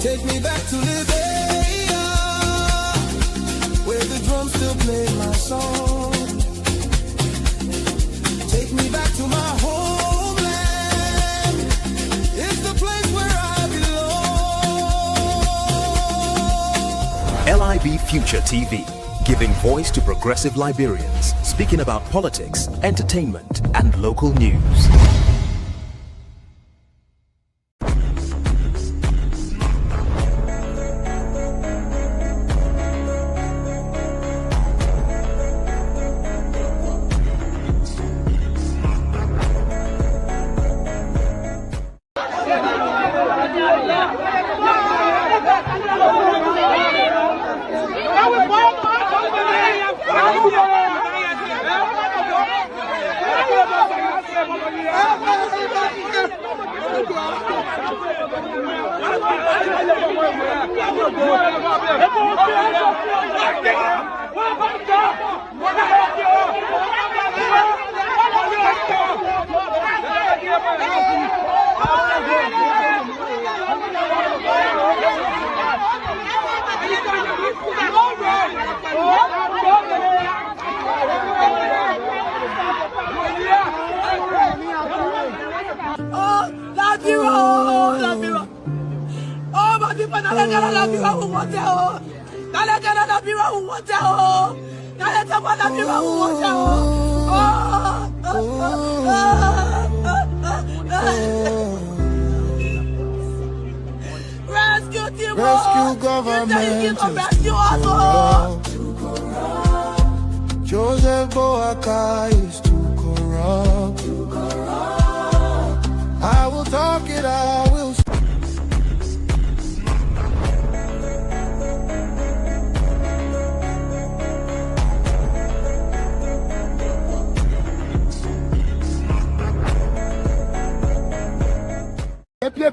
Take me back to Liberia, where the drums still play my song. Take me back to my homeland. It's the place where I belong. LIB Future TV, giving voice to progressive Liberians, speaking about politics, entertainment, and local news. Rescue government to corrupt. Joseph Boakai is too corrupt. I will talk it, I will.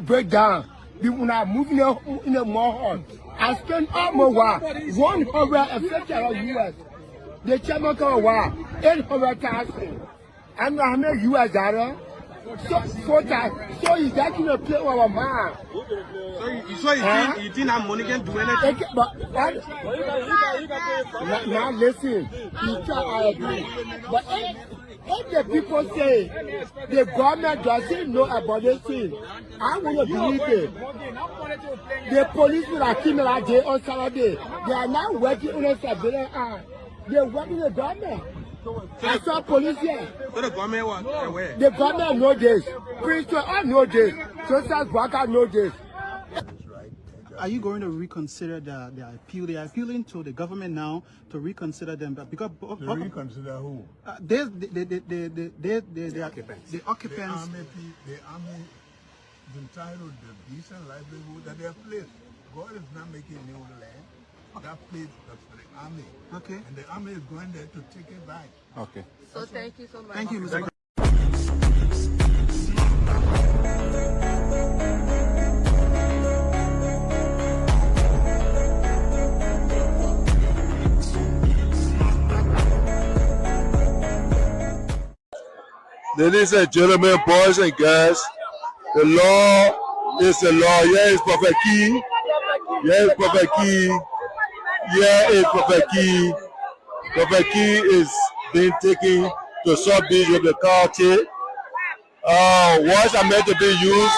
Breakdown. People are moving in a more hall. I spent almost $150 US. The chairman can war 800,000. And I make US dollar. So 4 times. So he's actually a play over man. So you didn't have money can do anything. Now listen, I agree. But if the people say the government doesn't know about this thing, I want to believe it. The police will keep me like day on Saturday. They are now working on a Saturday. They're working the government. I saw police here. So the government was aware. The government know this. Priesthood all know this. Social workers know this. Are you going to reconsider the appeal? They are appealing to the government now to reconsider them, but because reconsider who? The occupants. The occupants. The army is entitled to decent livelihood that they have placed. God is not making new land. That place is for the army. Okay. And the army is going there to take it back. Okay. So thank you so much. Thank you, Mr. Ladies and gentlemen, boys and girls, the law is the law. Here is Prophet Key. Here is Prophet Key. Here is Prophet Key. Prophet Key is being taken to South Beach with the car tape. Words are meant to be used.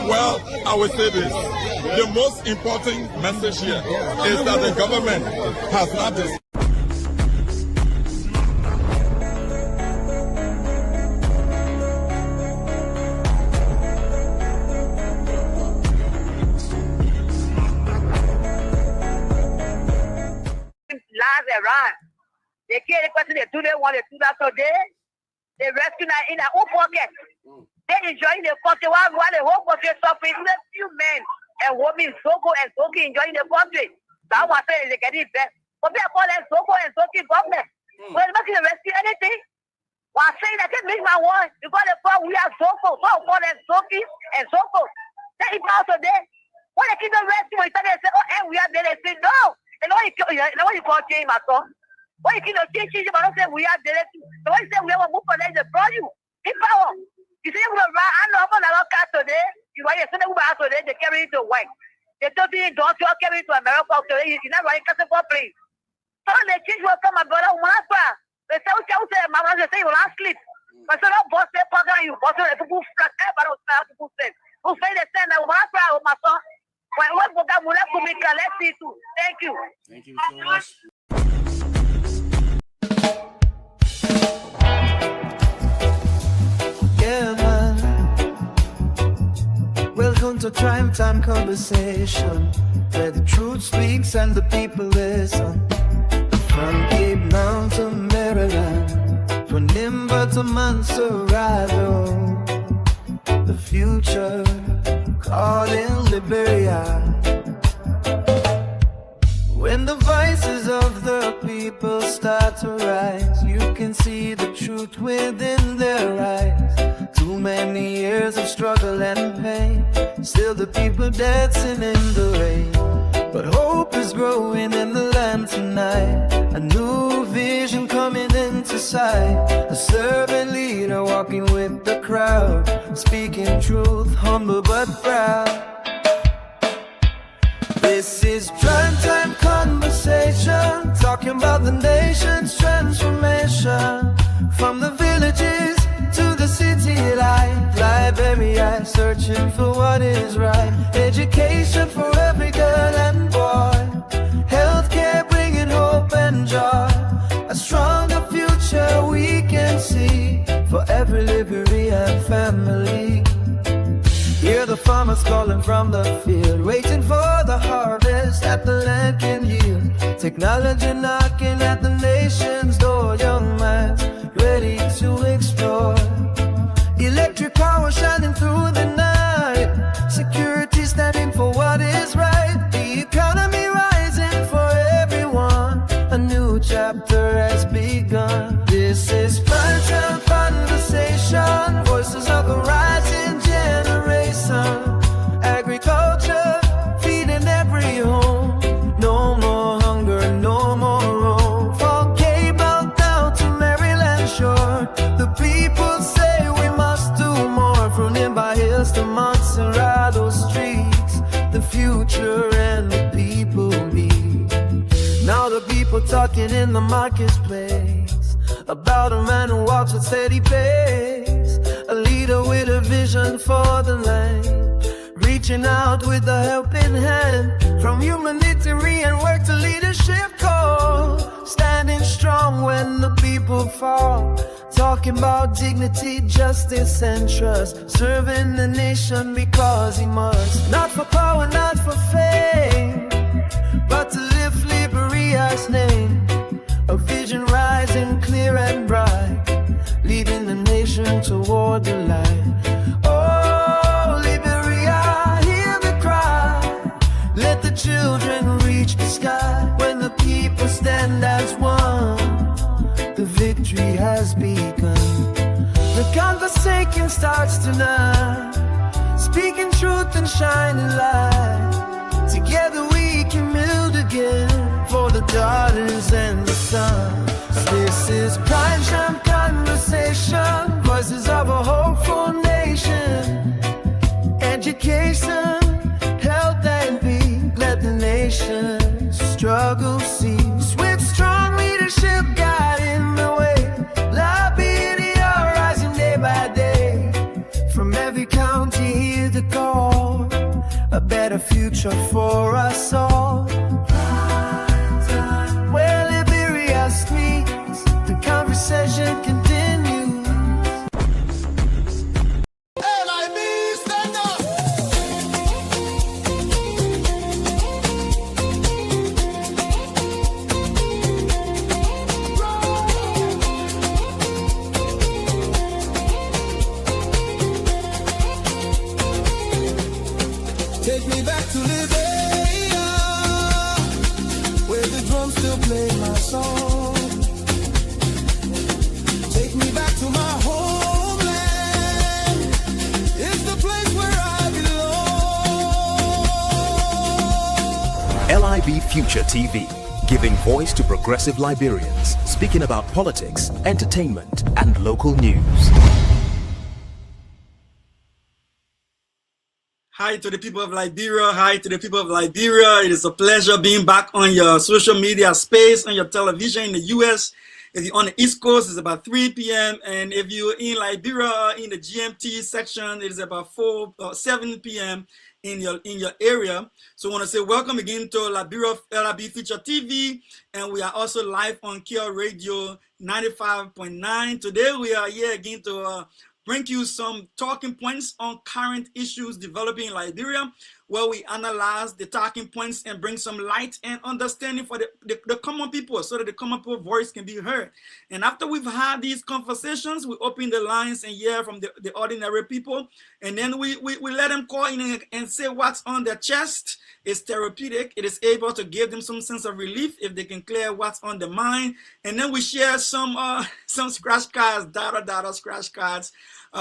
Well, I would say this. The most important message here is that the government has not around. They kill the person, they do they want to do that today. They rescue in their own pocket. They enjoying the country while the whole country is suffering. Even a few men and women, Soko and Soki enjoying the country. That was saying they get it back. But they call them Soko and Soki government. But they're not going to rescue anything. While saying that they make my one, because they call we are Soko. So I call them Soki and Soko. They eat out today. When they keep the rescue, they say, oh, and we are there. They say, no. And what you call change, my son? What you can't change, but don't say we are there. So what you say we have a move for them, they brought you. In power. You say we are right. I know about our car today. You want to send them out today, they carry it to white. They told me, don't you carry it to America today. You're not running castle for free. So they change will come, my brother, they say, okay, mama, they say you will not sleep. But so don't boss their program, you boss the people flat, but don't start to put them. Who say they send that one cry, my son? When what program will have to make a let's see too. Thank you. Thank you so much. Yeah, man. Welcome to Crime Time Conversation, where the truth speaks and the people listen. From Cape Town to Maryland, from Nimba to Montserrat, the future calling Liberia. When the voices of the people start to rise, you can see the truth within their eyes. Too many years of struggle and pain, still the people dancing in the rain. But hope is growing in the land tonight, a new vision coming into sight. A servant leader walking with the crowd, speaking truth, humble but proud. This is Crime Time Conversation, talking about the nation's transformation. From the villages to the city life, Liberia searching for what is right. Education for every girl and boy, healthcare bringing hope and joy. A stronger future we can see for every Liberian family. Hear the farmers calling from the field, waiting for the harvest that the land can yield. Technology knocking at the nation's door, young minds ready to explore. Electric power shining through the night, security standing for what is right. The economy rising for everyone, a new chapter has begun. This is Crime Time Conversation, voices of a rising generation. Agriculture feeding every home, no more hunger, no more roam. From Cable down to Maryland shore, the people say we must do more. From nearby hills to Montserrat streets, the future and the people meet. Now the people talking in the marketplace about a man who walks with steady pace, a leader with a vision for the land, reaching out with a helping hand. From humanitarian work to leadership call, standing strong when the people fall, talking about dignity, justice and trust, serving the nation because he must. Not for power, not for fame, but to lift Liberia's name. A vision rising clear and bright, leading the nation toward the light. Oh, Liberia, hear the cry. Let the children reach the sky. When the people stand as one, the victory has begun. The conversation starts tonight, speaking truth and shining light. Together we can build again for the daughters and the sons. This is Crime Time Conversation, voices of a hopeful nation. Education, health and peace, let the nation struggle cease. With strong leadership guiding the way, Liberia rising day by day. From every county hear the call, a better future for us all. Where Liberia speaks, the conversation continues. LIB, stand up! Future TV, giving voice to progressive Liberians, speaking about politics, entertainment, and local news. Hi to the people of Liberia. Hi to the people of Liberia. It is a pleasure being back on your social media space, on your television in the U.S. If you're on the East Coast, it's about 3 p.m. And if you're in Liberia, in the GMT section, it is about 7 p.m. in your area. So I want to say welcome again to Liberia LRB Future TV. And we are also live on KL Radio 95.9. Today we are here again to bring you some talking points on current issues developing in Liberia, where we analyze the talking points and bring some light and understanding for the common people, so that the common people voice can be heard. And after we've had these conversations, we open the lines and hear from the ordinary people, and then we let them call in and say what's on their chest. It's therapeutic. It is able to give them some sense of relief if they can clear what's on their mind. And then we share some scratch cards, data scratch cards,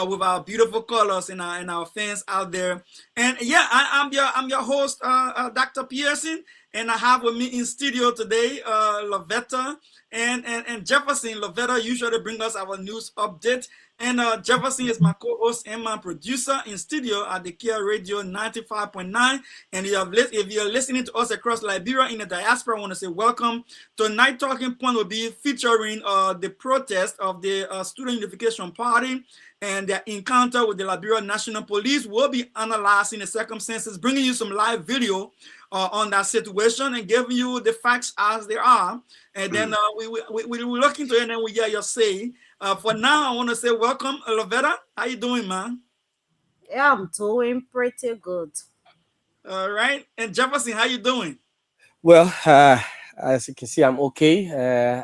with our beautiful colors and our fans out there. And yeah, I'm your host, Dr. Pearson, and I have with me in studio today Lovetta and Jefferson. Lovetta usually bring us our news update, and Jefferson is my co-host and my producer in studio at the KL Radio 95.9. And if you're listening to us across Liberia in the diaspora, I want to say welcome. Tonight talking point will be featuring the protest of the Student Unification Party and their encounter with the Liberia National Police. Will be analyzing the circumstances, bringing you some live video on that situation and giving you the facts as they are. And then we look into it and then we hear your say. For now, I want to say welcome, Lovetta. How you doing, man? Yeah, I'm doing pretty good. All right. And Jefferson, how you doing? Well, as you can see, I'm okay.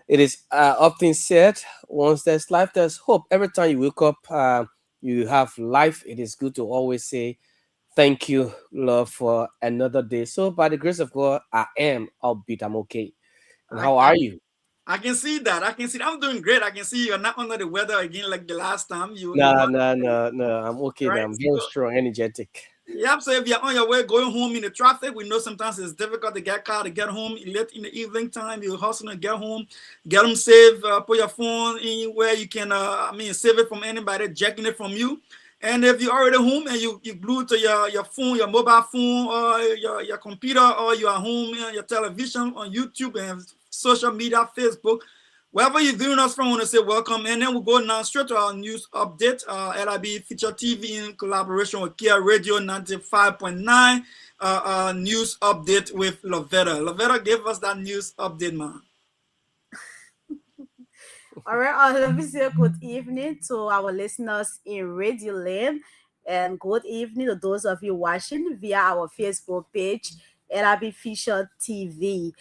It is often said, once there's life, there's hope. Every time you wake up, you have life. It is good to always say, thank you, Lord, for another day. So by the grace of God, I am, albeit I'm okay. And how are you? I can see that. I'm doing great. I can see you're not under the weather again like the last time. No. I'm okay. Right? I'm very strong, energetic. Yep. So if you're on your way going home in the traffic, we know sometimes it's difficult to get car to get home late in the evening time. You're hustling to get home, get them safe. Put your phone anywhere you can. Save it from anybody jacking it from you. And if you're already home and you glued to your phone, your mobile phone, or your computer, or you're at home, your television, on YouTube and social media, Facebook, wherever you're viewing us from, I want to say welcome. And then we'll go now straight to our news update. LIB Feature TV in collaboration with KL Radio 95.9. News update with Lovetta. Lovetta, give us that news update, man. All right, let me say good evening to our listeners in Radio Land, and good evening to those of you watching via our Facebook page, LIB Feature TV.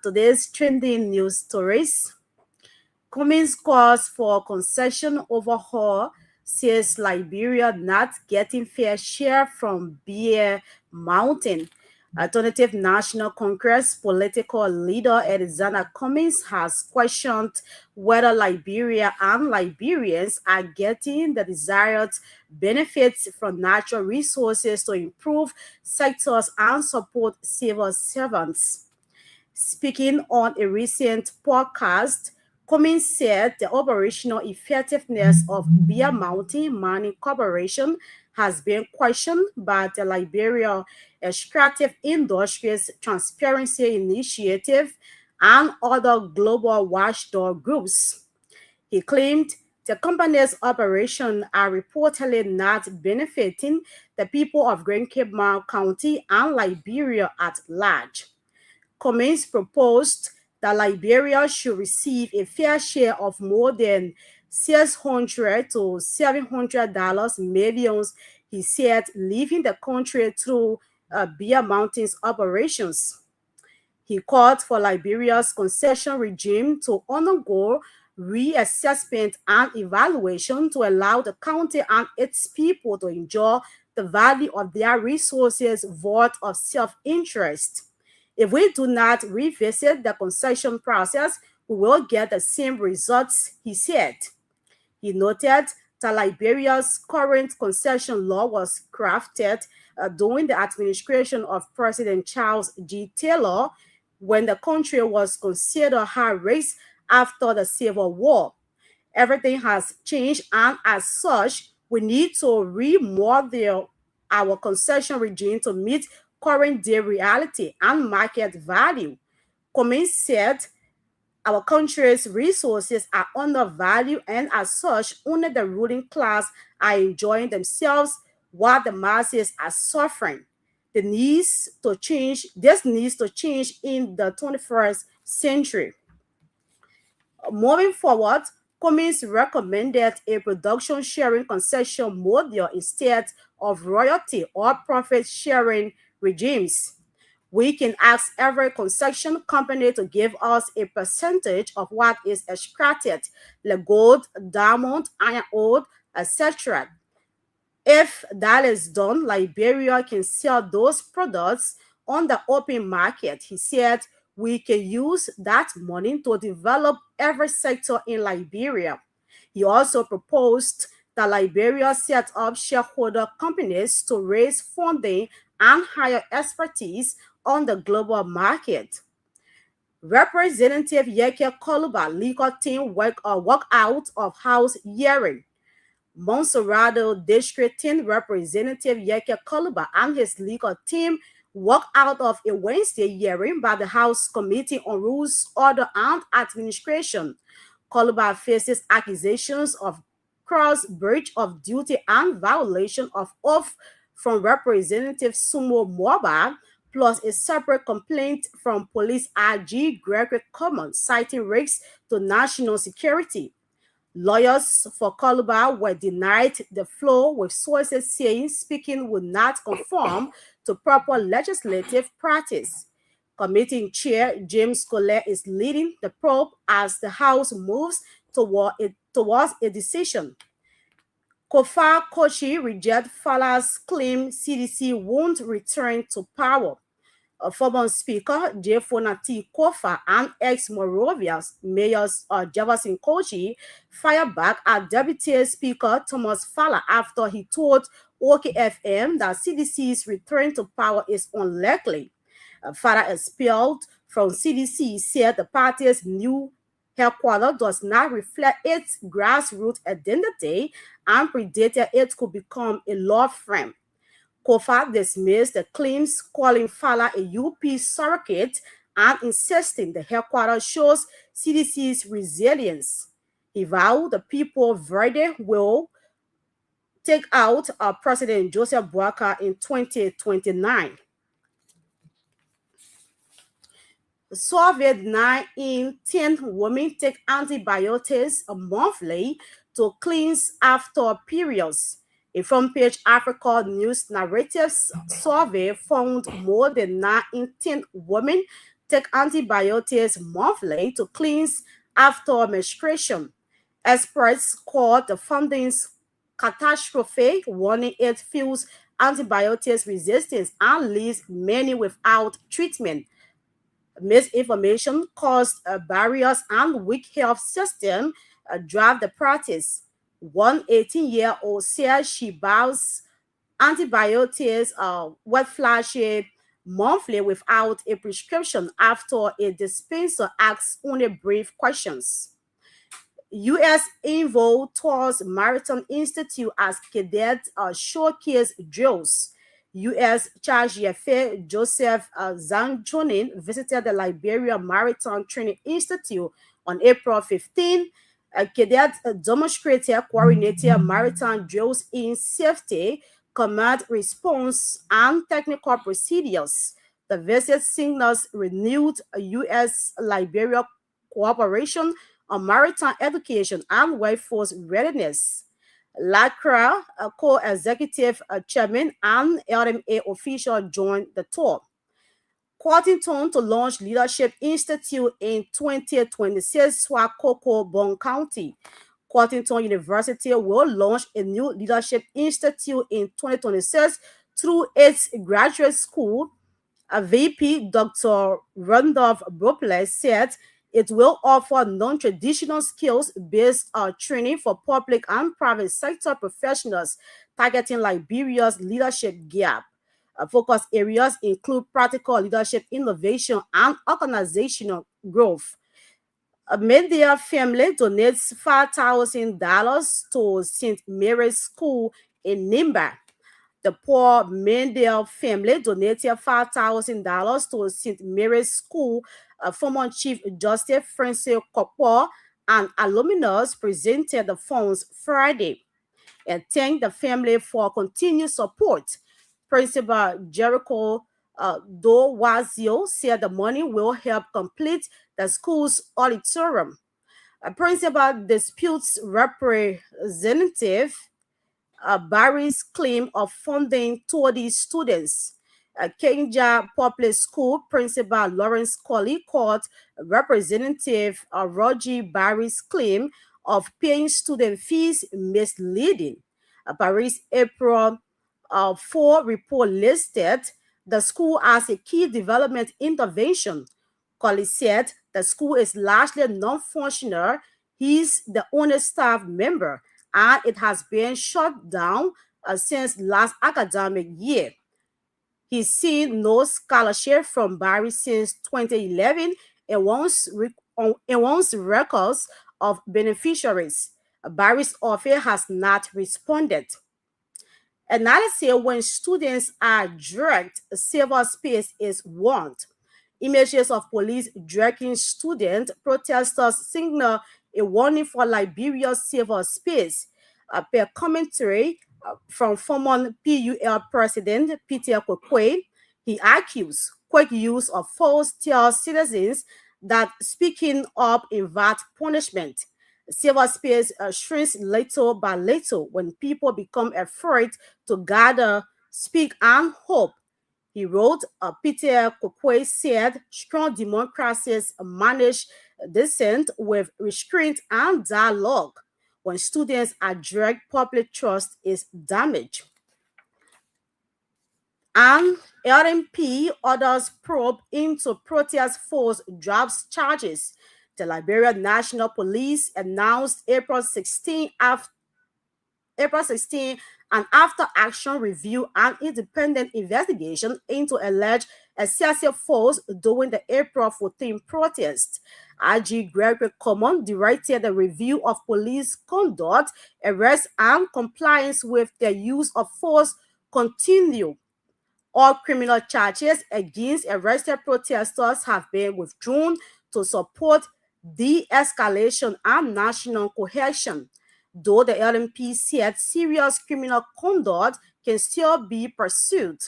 Today's trending news stories. Cummins calls for concession overhaul, says Liberia not getting fair share from Bear Mountain. Alternative National Congress political leader Alexander Cummins has questioned whether Liberia and Liberians are getting the desired benefits from natural resources to improve sectors and support civil servants. Speaking on a recent podcast, Cummins said the operational effectiveness of Bear Mountain Mining Corporation has been questioned by the Liberia Extractive Industries Transparency Initiative and other global watchdog groups. He claimed the company's operations are reportedly not benefiting the people of Grand Cape County and Liberia at large. Cummins proposed that Liberia should receive a fair share of more than $600 to $700 millions, he said, leaving the country through Bear Mountain's operations. He called for Liberia's concession regime to undergo reassessment and evaluation to allow the county and its people to enjoy the value of their resources void of self-interest. If we do not revisit the concession process, we will get the same results, he said. He noted that Liberia's current concession law was crafted during the administration of President Charles G. Taylor, when the country was considered high risk after the Civil War. Everything has changed, and as such, we need to remodel our concession regime to meet current day reality and market value. Cummings said our country's resources are undervalued, and as such, only the ruling class are enjoying themselves while the masses are suffering. This needs to change in the 21st century. Moving forward, Cummings recommended a production sharing concession model instead of royalty or profit sharing regimes. We can ask every concession company to give us a percentage of what is extracted, like gold, diamond, iron ore, etc. If that is done, Liberia can sell those products on the open market. He said we can use that money to develop every sector in Liberia. He also proposed that Liberia set up shareholder companies to raise funding and hire expertise on the global market. Representative Yeke Koluba legal team work out of house hearing. Monserrado District 10 Representative Yeke Koluba and his legal team walked out of a Wednesday hearing by the House Committee on Rules, Order, and Administration. Koluba faces accusations of cross breach of duty and violation of oath from Representative Sumo Moba, plus a separate complaint from Police IG Gregory Commons citing risks to national security. Lawyers for Koluba were denied the floor, with sources saying speaking would not conform to proper legislative practice. Committee Chair James Colette is leading the probe as the House moves towards a decision. Kofa Kochi rejects Fala's claim CDC won't return to power. Former Speaker Jefonati Kofa and ex-Morovia Mayor Jefferson Kochi fired back at Deputy Speaker Thomas Fala after he told OKFM that CDC's return to power is unlikely. Fala, expelled from CDC, said the party's new headquarters does not reflect its grassroots identity and predicted it could become a law firm. Kofa dismissed the claims, calling Fala a UP surrogate and insisting the headquarters shows CDC's resilience. He vowed the people Verde will take out President Joseph Boakai in 2029. Soviet 9 in 10 women take antibiotics monthly to cleanse after periods. A front-page Africa News Narratives survey found more than 9 in 10 women take antibiotics monthly to cleanse after menstruation. Experts called the findings catastrophe, warning it fuels antibiotics resistance and leaves many without treatment. Misinformation caused barriers and weak health system drive the practice. One 18-year-old says she buys antibiotics wet flashy monthly without a prescription after a dispenser asks only brief questions. U.S. Invo tours Maritime Institute as cadets showcase drills. U.S. Charge Yefe Joseph Zangchonin visited the Liberia Maritime Training Institute on April 15. Cadets demonstrated coordinated maritime drills in safety, command response, and technical procedures. The visit signals renewed U.S.-Liberia cooperation on maritime education and workforce readiness. LACRA, co-executive chairman and LMA official, joined the tour. Quartington to launch Leadership Institute in 2026, Swakoko, Bon County. Quartington University will launch a new Leadership Institute in 2026 through its graduate school. A VP, Dr. Randolph Bropler, said it will offer non-traditional skills-based training for public and private sector professionals, targeting Liberia's leadership gap. Focus areas include practical leadership, innovation, and organizational growth. Media family donates $5,000 to St. Mary's School in Nimba. The poor Mendel family donated $5,000 to St. Mary's School. Former Chief Justice Francis Kopo and alumnus presented the funds Friday and thanked the family for continued support. Principal Jericho Dowazio said the money will help complete the school's auditorium. A principal disputes representative Barry's claim of funding toward students. Kenja Public School Principal Lawrence Colley called Representative Roger Barry's claim of paying student fees misleading. Barry's April 4 report listed the school as a key development intervention. Colley said the school is largely non-functional. He's the only staff member and it has been shut down since last academic year. He's seen no scholarship from Barry since 2011 and wants records of beneficiaries. Barry's office has not responded. Analysis when students are dragged, safer space is warned. Images of police dragging student protesters signal a warning for Liberia's safer space. Per commentary from former PUL President Peter Kwekwe, he argues quick use of force tells citizens that speaking up invites punishment. Safer space shrinks little by little when people become afraid to gather, speak, and hope. He wrote, Peter Kwekwe said, strong democracies manage dissent with restraint and dialogue. When students are dragged, public trust is damaged. And LMP orders probe into protest force drops charges. The Liberia National Police announced April 16 an after-action review and independent investigation into alleged excessive force during the April 14 protest. IG Gregory Common directed the review of police conduct, arrest, and compliance with the use of force continue. All criminal charges against arrested protesters have been withdrawn to support de-escalation and national cohesion. Though the LMP said serious criminal conduct can still be pursued.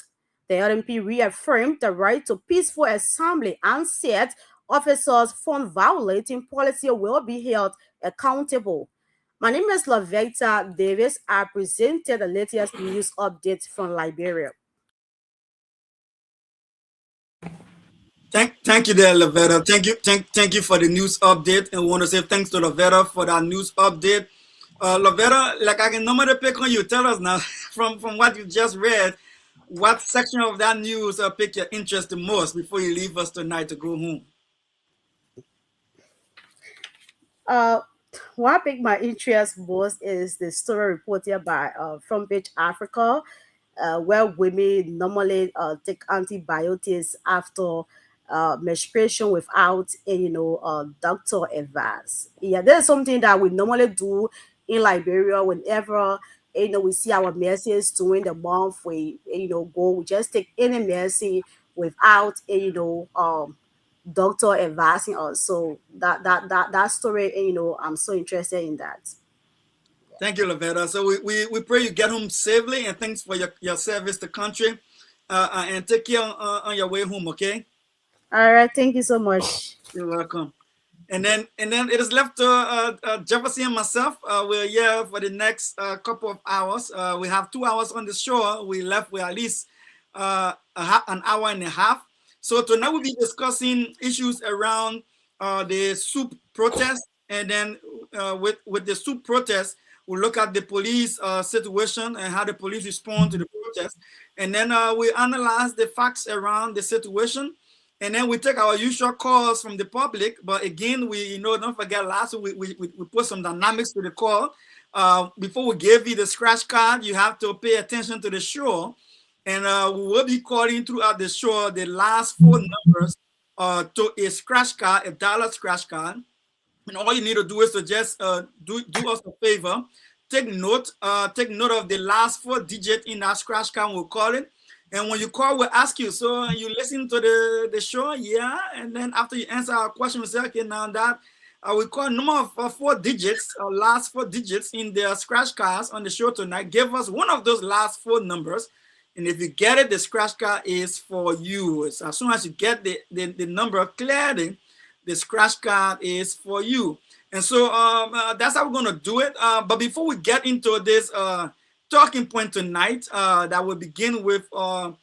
The LMP reaffirmed the right to peaceful assembly and said officers found violating policy will be held accountable. My name is Lavetta Davis. I presented the latest news updates from Liberia. Thank you there, Lavetta. Thank you for the news update. And we want to say thanks to Lavetta for that news update. Lavetta, like I can normally pick on you. Tell us now, from what you just read, what section of that news pick your interest the most before you leave us tonight to go home? What picked my interest most is the story reported by Front Page Africa, where women normally take antibiotics after menstruation without doctor advice. Yeah, there's something that we normally do in Liberia whenever we see our medicines during the month. We we just take any medicine without doctor advising us. So that story, I'm so interested in that. Thank you, Lavetta. So we pray you get home safely, and thanks for your service to country. And take care on your way home, okay? All right, thank you so much. You're welcome. And then it is left to Jefferson and myself. We're here for the next couple of hours. We have 2 hours on the show. We left with at least an hour and a half. So tonight we'll be discussing issues around the SUP protest, and then with the SUP protest, we'll look at the police situation and how the police respond to the protest, and then we analyze the facts around the situation. And then we take our usual calls from the public. But again, don't forget, last week we put some dynamics to the call. Before we gave you the scratch card, you have to pay attention to the show. And we will be calling throughout the show the last 4 numbers to a scratch card, a dollar scratch card. And all you need to do is to just do us a favor, take note of the last 4 digits in that scratch card. We'll call it, and when you call, we'll ask you. So you listen to the show, yeah, and then after you answer our question, we say, okay, now that we call number of 4 digits, last 4 digits in the scratch cards on the show tonight. Give us one of those last 4 numbers, and if you get it, the scratch card is for you. So as soon as you get the number clearly, the scratch card is for you. And so that's how we're going to do it. But before we get into this talking point tonight, that will begin with the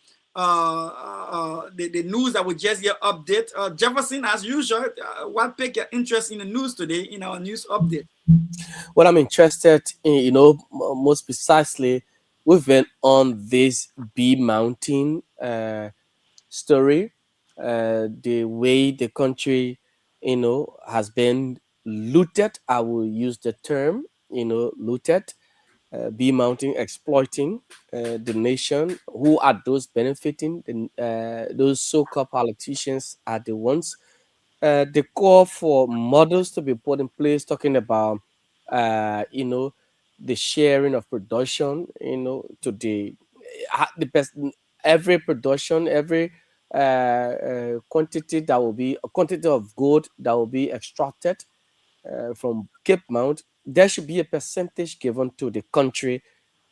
news that we just here update. Jefferson, as usual, what piqued your interest in the news today in our news update? What I'm interested in, most precisely, we've been on this bee mountain story, the way the country has been looted. I will use the term, looted, be mounting, exploiting the nation. Who are those benefiting? Those so-called politicians are the ones. The call for models to be put in place, talking about, the sharing of production, to the best, every production, every quantity that will be a quantity of gold that will be extracted from Cape Mount, there should be a percentage given to the country,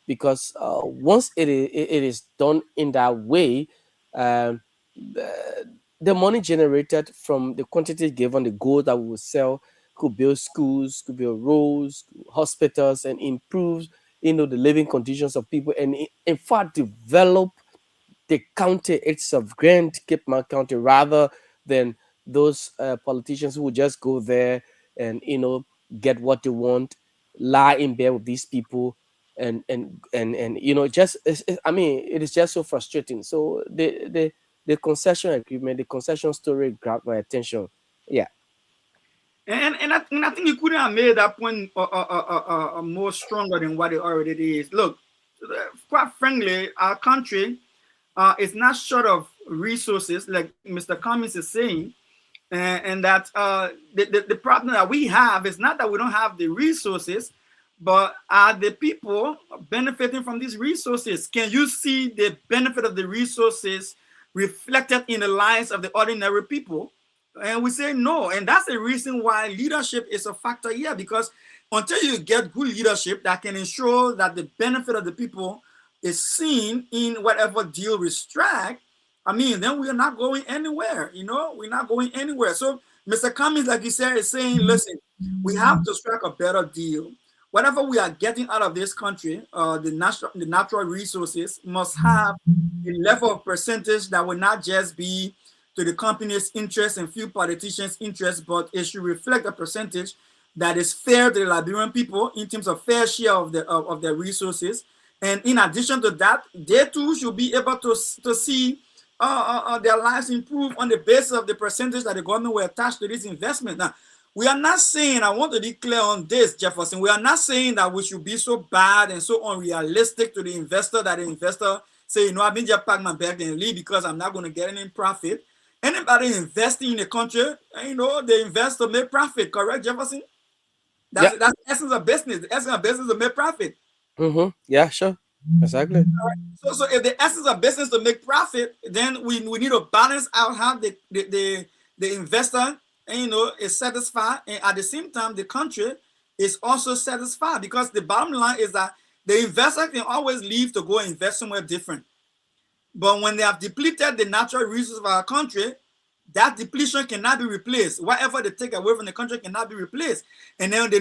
because once it is done in that way, um, the money generated from the quantity given, the gold that we will sell, could build schools, could build roads, hospitals, and improve the living conditions of people, and in fact develop the county itself, Grand Cape Mount County, rather than those politicians who would just go there and get what they want, lie in bed with these people, and just I mean, it is just so frustrating. So the concession agreement, the concession story grabbed my attention. Yeah. And I think you couldn't have made that point more stronger than what it already is. Look, quite frankly, our country is not short of resources, like Mr. Cummings is saying, and that the problem that we have is not that we don't have the resources, but are the people benefiting from these resources? Can you see the benefit of the resources reflected in the lives of the ordinary people? And we say no. And that's the reason why leadership is a factor here, because until you get good leadership that can ensure that the benefit of the people is seen in whatever deal we strike, I mean, then we are not going anywhere. We're not going anywhere. So Mr. Cummings, like you said, is saying, listen, we have to strike a better deal. Whatever we are getting out of this country, the natural resources must have a level of percentage that will not just be to the company's interest and few politicians' interests, but it should reflect a percentage that is fair to the Liberian people in terms of fair share of their resources. And in addition to that, they too should be able to see their lives improve on the basis of the percentage that the government will attach to this investment. Now, we are not saying, I want to be clear on this, Jefferson, we are not saying that we should be so bad and so unrealistic to the investor that the investor say, I've been just pack my bag and leave because I'm not going to get any profit. Anybody investing in the country, they invest to make profit, correct, Jefferson? That's the essence of business. The essence of business is to make profit. Mm-hmm. Yeah, sure. Exactly. So if the essence of business to make profit, then we need to balance out how the investor is satisfied, and at the same time the country is also satisfied, because the bottom line is that the investor can always leave to go invest somewhere different. But when they have depleted the natural resources of our country, that depletion cannot be replaced. Whatever they take away from the country cannot be replaced. And then the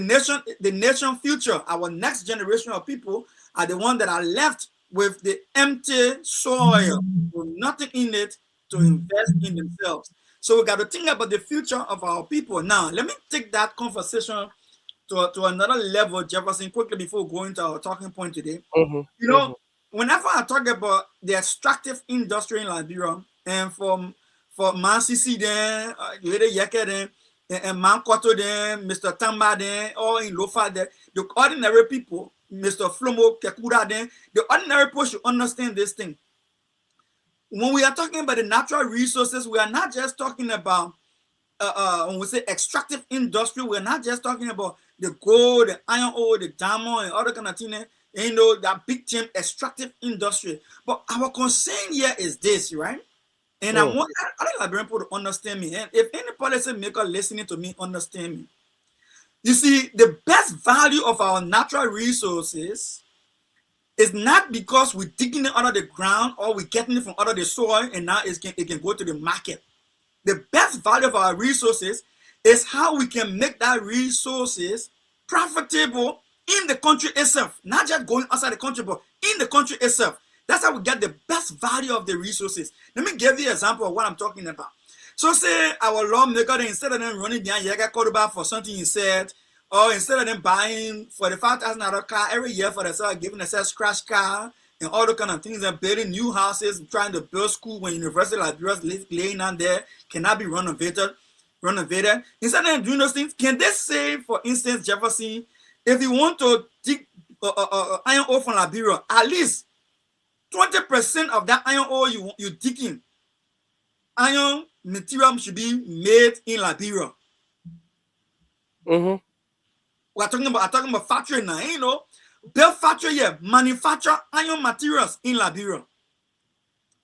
nation future, our next generation of people, are the ones that are left with the empty soil, with nothing in it to invest in themselves. So we got to think about the future of our people. Now, let me take that conversation to another level, Jefferson, quickly before going to our talking point today. Mm-hmm. Whenever I talk about the extractive industry in Liberia, and from Mansisi then, Lady Yeke then, and Mankoto then, Mr. Tamba then, or in Lofa then, the ordinary people, Mr. Flomo Kekura then, the ordinary people should understand this thing. when we are talking about the natural resources, we are not just talking about when we say extractive industry, we're not just talking about the gold, the iron ore, the diamond, and other kind of thing. That big term extractive industry. But our concern here is this, right? And I want other Liberian people to understand me. And if any policy maker listening to me understand me, you see, the best value of our natural resources is not because we're digging it out of the ground or we're getting it from out of the soil and now it can go to the market. The best value of our resources is how we can make that resources profitable in the country itself, not just going outside the country, but in the country itself. That's how we get the best value of the resources. Let me give you an example of what I'm talking about. So say our lawmaker, instead of them running behind Yaga Kodoba for something he said, or instead of them buying $45,000 car every year for themselves, giving themselves scratch car, and all the kind of things, and building new houses, trying to build school when University of Liberia is laying down there, cannot be renovated. Instead of doing those things, can they say, for instance, Jefferson, if you want to dig iron ore from Liberia, at least 20% of that iron ore you digging, iron material should be made in Liberia. I'm talking about factory now, build factory here, manufacture iron materials in Liberia.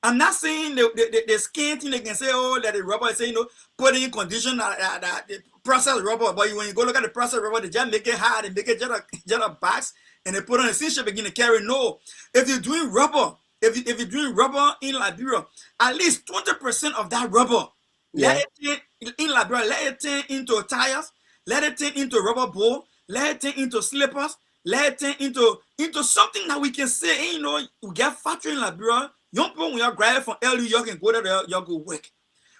I'm not saying the skin thing they can say, oh, that the rubber is saying, put it in condition that the processed rubber, but when you go look at the processed rubber, they just make it hard and make it just a box and they put on a cinch begin to carry. No, if you're doing rubber, if you're doing rubber in Liberia, at least 20% of that rubber, let it turn in Liberia, let it turn into tires, let it turn into rubber ball, let it turn into slippers, let it turn into something that we can say, we get factory in Liberia. Young people, when you graduate from LU, you can go there, you go work.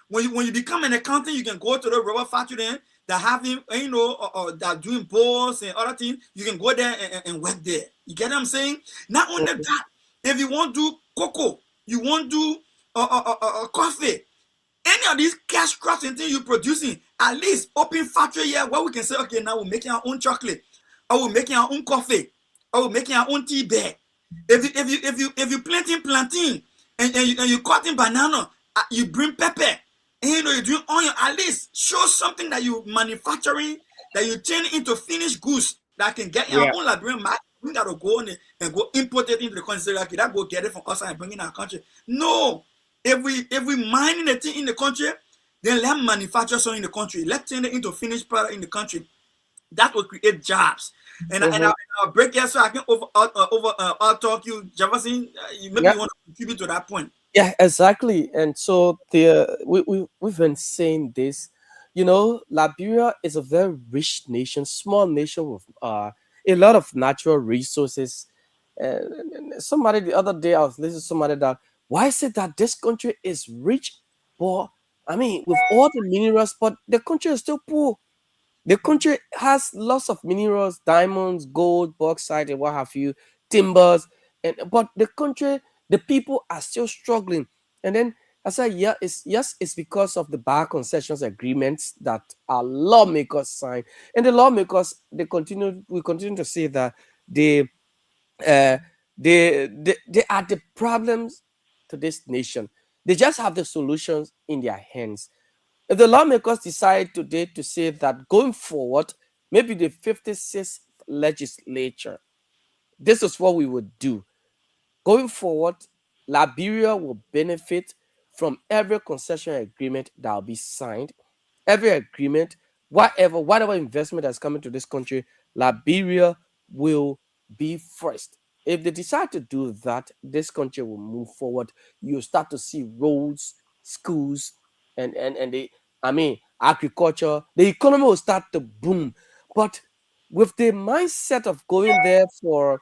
When you become an accountant, you can go to the rubber factory then that having, that doing balls and other things. You can go there and work there. You get what I'm saying? Not only that, if you want to do cocoa, you want to do coffee, any of these cash crops and things you're producing, at least open factory here where we can say, okay, now we're making our own chocolate, or we're making our own coffee, or we're making our own tea bag. If you planting plantain and you cutting banana, you bring pepper, and you doing onion, at least show something that you manufacturing, that you turn into finished goods that can get your own Liberian market. We gotta go on and go import it into the country. Like that, go get it from outside and bring it in our country. No, if we mining the thing in the country, then let manufacture something in the country. Let's turn it into finished product in the country. That will create jobs. And I'll break here so I can over talk you, Jefferson. You maybe want to contribute to that point. Yeah, exactly. And so we've been saying this. Liberia is a very rich nation, small nation with a lot of natural resources. And somebody the other day I was listening to somebody that why is it that this country is rich, but I mean with all the minerals, but the country is still poor. The country has lots of minerals, diamonds, gold, bauxite, and what have you, timbers, but the country, the people are still struggling. And then I said, it's because of the bar concessions agreements that our lawmakers sign, and the lawmakers we continue to say that they are the problems to this nation. They just have the solutions in their hands. If the lawmakers decide today to say that going forward, maybe the 56th legislature, this is what we would do. Going forward, Liberia will benefit from every concession agreement that will be signed, every agreement, whatever investment that's coming to this country, Liberia will be first. If they decide to do that, this country will move forward. You'll start to see roads, schools, and agriculture. The economy will start to boom. But with the mindset of going there for,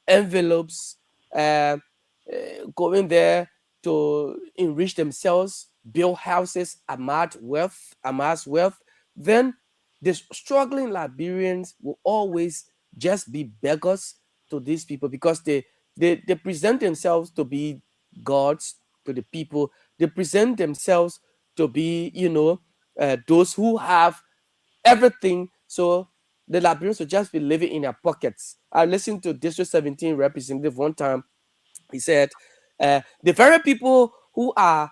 envelopes, going there to enrich themselves, build houses, amass wealth, then the struggling Liberians will always just be beggars to these people because they present themselves to be gods to the people. They present themselves to be, those who have everything. So the Liberians will just be living in their pockets. I listened to District 17 representative one time. He said, The very people who are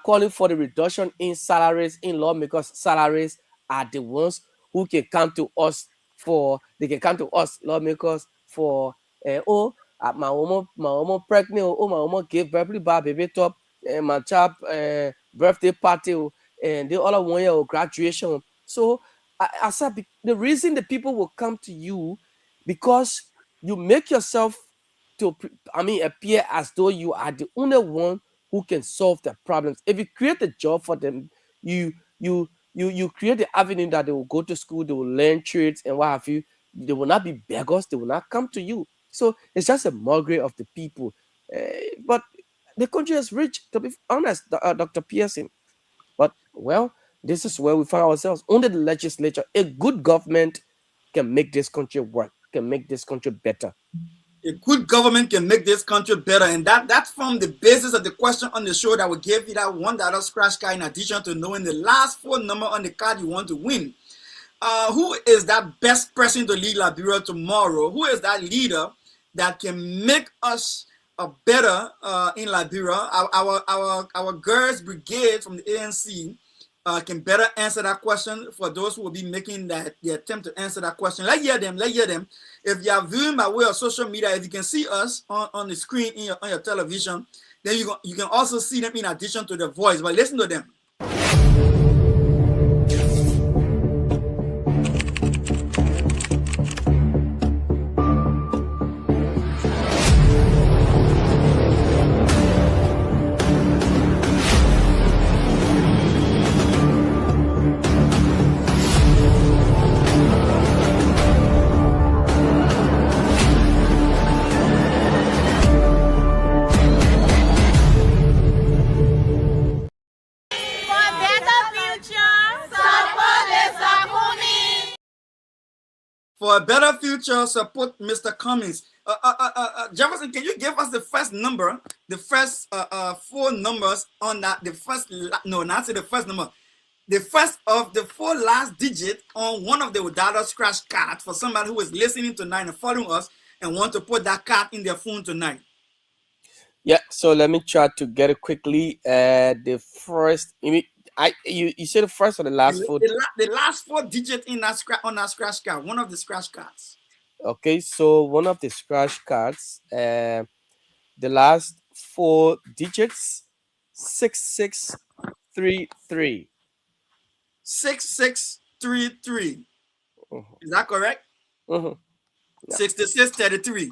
calling for the reduction in salaries, in lawmakers' salaries, are the ones who can come to us lawmakers, for my woman pregnant, my woman gave birth, baby top, my child birthday party, and the other 1 year of graduation. So I said the reason the people will come to you, because you make yourself appear as though you are the only one who can solve their problems. If you create a job for them, you create the avenue that they will go to school, they will learn trades and what have you. They will not be beggars, they will not come to you. So it's just a mockery of the people. But the country is rich, to be honest, Dr. Pearson. But well, this is where we find ourselves. Under the legislature, a good government can make this country work, can make this country better. A good government can make this country better, and that's from the basis of the question on the show that will give you that $1 scratch card in addition to knowing the last 4 number on the card you want to win. Who is that best person to lead Liberia tomorrow? Who is that leader that can make us better in Liberia? Our girls brigade from the ANC can better answer that question for those who will be making the attempt to answer that question. Let's hear them. If you are viewing by way of social media, if you can see us on the screen on your television, then you can also see them in addition to the voice. But listen to them. For a better future, support Mr. Cummings. Jefferson, can you give us the first number, the first 4 numbers on that? The first, no, not the first number. The first of the 4 last digit on one of the $1 scratch cards for somebody who is listening tonight and following us and want to put that card in their phone tonight. Yeah, so let me try to get it quickly. The first, you say the first or the last 4? The last 4 digits in that on that scratch card, one of the scratch cards. Okay, so one of the scratch cards, the last 4 digits, 6633. 6633. Is that correct? 6633.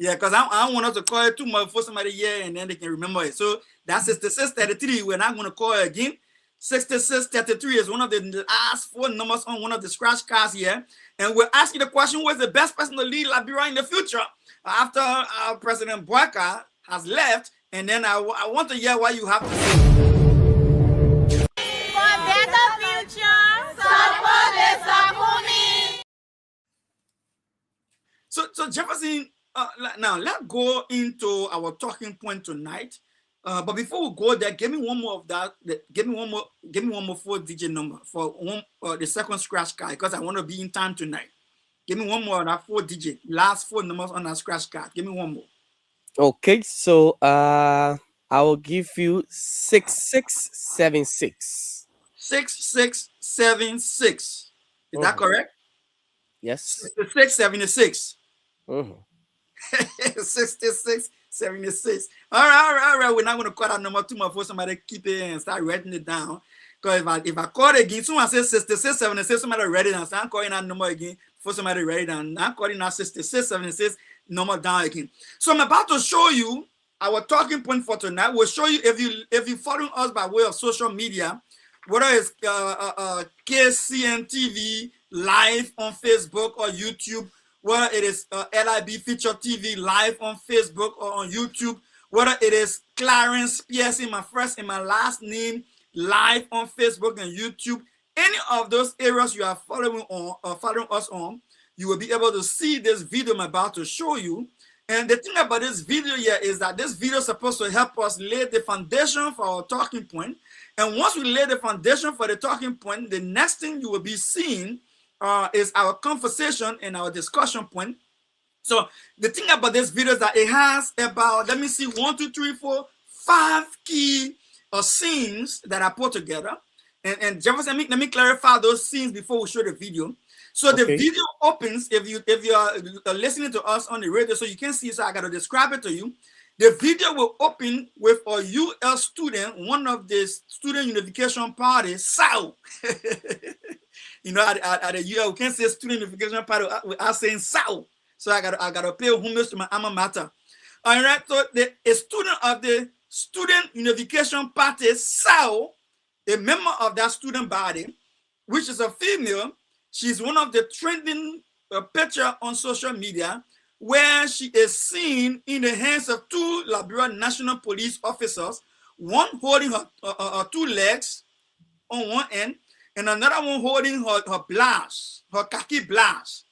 Yeah, because I don't want us to call it too much for somebody here and then they can remember it. So that's 6633. We're not going to call it again. 6633 is one of the last 4 numbers on one of the scratch cards here. And we're asking the question, who is the best person to lead Liberia in the future after our President Boyka has left? And then I want to hear what you have to say. For a better future, support Mr. Cummings. So Jefferson, now let's go into our talking point tonight. But before we go there, give me one more of that. Give me one more 4-digit number for the second scratch card, because I want to be in time tonight. Give me one more of that 4-digit, last 4 numbers on that scratch card. Give me one more. Okay, so I will give you 6676. 6676. Is that correct? Yes. 6676. 6676. All right. We're not going to call that number too much for somebody to keep it and start writing it down. Because if I call it again, someone says 6676, somebody write it down. So I'm calling that number again for somebody to write it down. I'm calling that 6676 number down again. So I'm about to show you our talking point for tonight. We'll show you if you follow us by way of social media, whether it's KCN TV live on Facebook or YouTube, whether it is LIB Feature TV live on Facebook or on YouTube, whether it is Clarence Pearson, my first and my last name, live on Facebook and YouTube. Any of those areas you are following us on, you will be able to see this video I'm about to show you. And the thing about this video here is that this video is supposed to help us lay the foundation for our talking point. And once we lay the foundation for the talking point, the next thing you will be seeing is our conversation and our discussion point. So the thing about this video is that it has about, let me see, 1, 2, 3, 4, 5 key scenes that I put together. And Jefferson, let me clarify those scenes before we show the video. So the video opens, if you are listening to us on the radio, so you can see, so I got to describe it to you. The video will open with a UL student, one of the student unification parties, SAU. You know, at the UL, we can't say student unification party without saying SAU. So I gotta pay homage to my alma mater. All right, so a student of the student unification party, SAU, a member of that student body, which is a female. She's one of the trending picture on social media, where she is seen in the hands of 2 Liberia National Police officers, one holding her 2 legs on one end, and another one holding her blouse, her khaki blouse.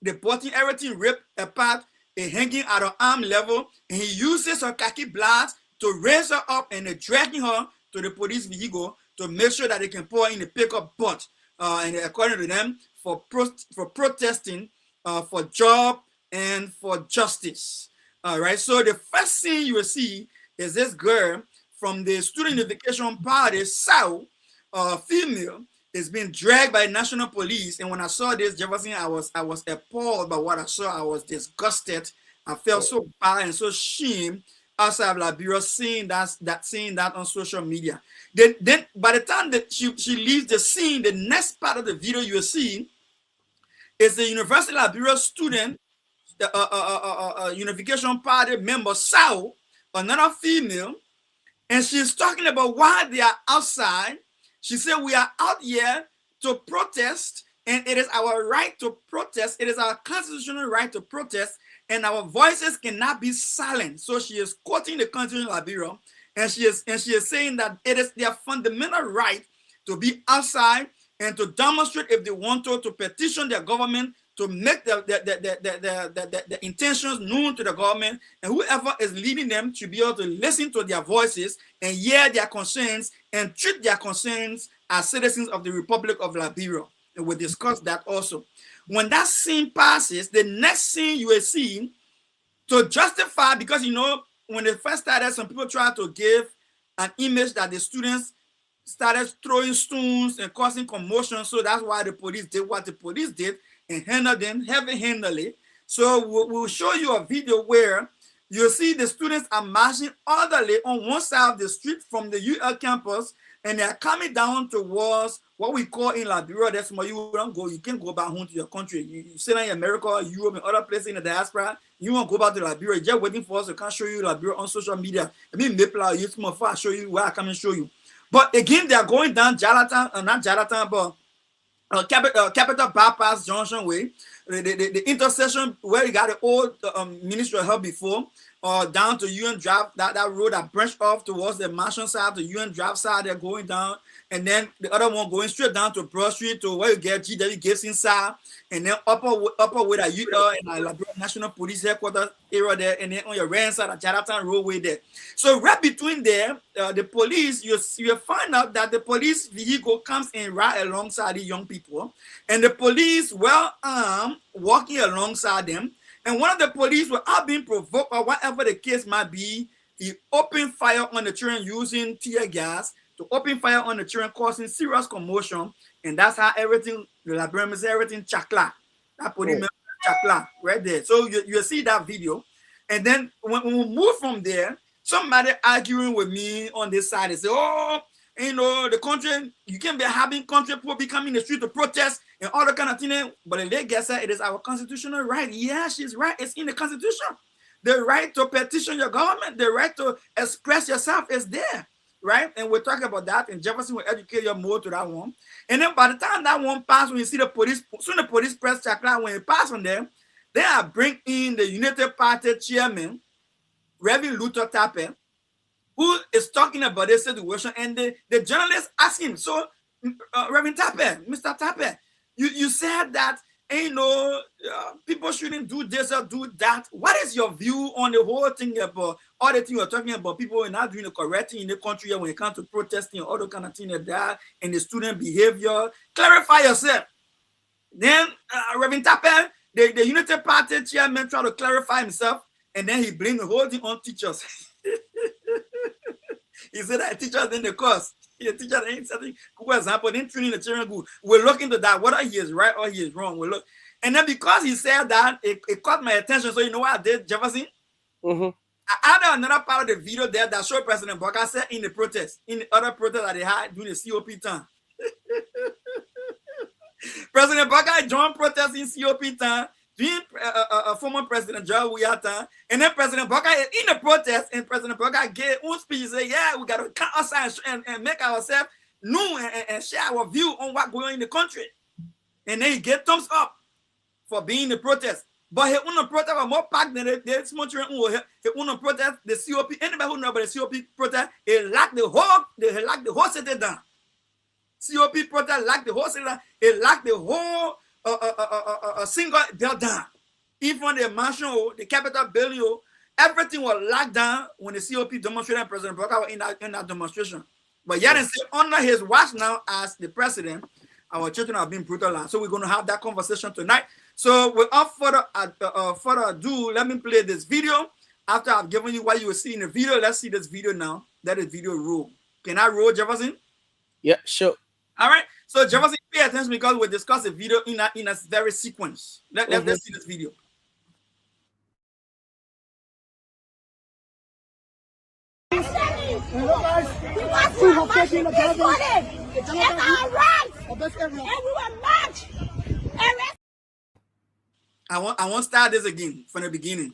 They're putting everything ripped apart and hanging at her arm level, and he uses her khaki blouse to raise her up and dragging her to the police vehicle to make sure that they can pour in the pickup butt, and according to them, for protesting for job and for justice. All right, so the first scene you will see is this girl from the student unification party, SAU, female, is being dragged by national police. And when I saw this, Jefferson, I was appalled by what I saw. I was disgusted. I felt so bad and so shame outside of Liberia seeing that on social media. Then by the time that she leaves the scene, the next part of the video you will see is the University of Liberia student, unification party member, SAU, another female, and she's talking about why they are outside. She said, we are out here to protest, and it is our right to protest. It is our constitutional right to protest, and our voices cannot be silent. So she is quoting the Constitution of Liberia, and she is saying that it is their fundamental right to be outside and to demonstrate if they want to petition their government to make the intentions known to the government, and whoever is leading them should be able to listen to their voices and hear their concerns and treat their concerns as citizens of the Republic of Liberia. And we'll discuss that also. When that scene passes, the next scene you will see to justify, because you know, when they first started, some people tried to give an image that the students started throwing stones and causing commotion, so that's why the police did what the police did and handled them heavy-handedly. So we'll show you a video where you'll see the students are marching orderly on one side of the street from the UL campus, and they're coming down towards what we call in Liberia, that's where you don't go, you can't go back home to your country. You sit in America, Europe, and other places in the diaspora, you won't go back to Liberia, just waiting for us to come show you Liberia on social media. I mean, maybe I'll show you where I come and show you. But again, they're going down Jalatan, not Jalatan, but Capital Bypass Junction Way, the intersection where you got the old Ministry of Health before, down to UN Drive, that road that branched off towards the mansion side, the UN Drive side, they're going down, and then the other one going straight down to Broad Street to where you get GW Gates inside, and then upper way that UL and Liberia National Police Headquarters area there, and then on your right hand side, Jaratan Roadway there. So right between there, the police, you'll find out that the police vehicle comes in right alongside the young people, and the police, well armed, walking alongside them. And one of the police were out being provoked, or whatever the case might be, he opened fire on the children using tear gas, to open fire on the children, causing serious commotion. And that's how everything, the Liberian is everything chakla. That police chakla right there. So you see that video. And then when we move from there, somebody arguing with me on this side and say, oh, you know, the country, you can't be having country people be coming in the street to protest and all the kind of thing. But the lady said it is our constitutional right. Yeah, she's right. It's in the Constitution. The right to petition your government, the right to express yourself is there, right? And we're talking about that, and Jefferson will educate you more to that one. And then by the time that one passes, when you see the police, soon the police press chakla, when it passes on them, they are bring in the United Party chairman, Reverend Luther Tappe, who is talking about this situation, and the journalist asked him, so Reverend Tappe, Mr. Tappe, you said that, you know, people shouldn't do this or do that. What is your view on the whole thing about all the things you're talking about, people are not doing the correct thing in the country when it comes to protesting, all the kind of things like that, and the student behavior? Clarify yourself. Then Reverend Tappe the Unity Party chairman tried to clarify himself, and then he blamed the whole thing on teachers. He said that teachers in the course. The teacher ain't something. For example, didn't train the children good. We'll look into that, whether he is right or he is wrong. We'll look. And then because he said that, it caught my attention. So you know what I did, Jefferson? I added another part of the video there that showed President Baka said in the protest, in the other protest that they had during the COP time. President Baka joined protests in COP time, doing former President Joe Wiata, and then President Baka is in the protest, and President Baka gave one speech and said, yeah, we got to come outside and make ourselves known and share our view on what's going on in the country. And then he gave thumbs up for being in the protest. But he won protest was more packed than the small children who he won protest, the COP, anybody who know about the COP protest, it locked the whole city down. COP protest locked the whole city down, it locked the whole single belt down. Even the mansion, the Capitol building, everything was locked down when the COP demonstrated and President Baka was in that demonstration. But yet, under his watch now as the president, our children have been brutalized. So we're going to have that conversation tonight. So without further ado, let me play this video. After I've given you what you will see in the video, let's see this video now. Let the video roll. Can I roll, Jefferson? Yeah, sure. All right. So Jefferson, pay attention because we'll discuss the video in a very sequence. Let's see this video. I want to start this again from the beginning.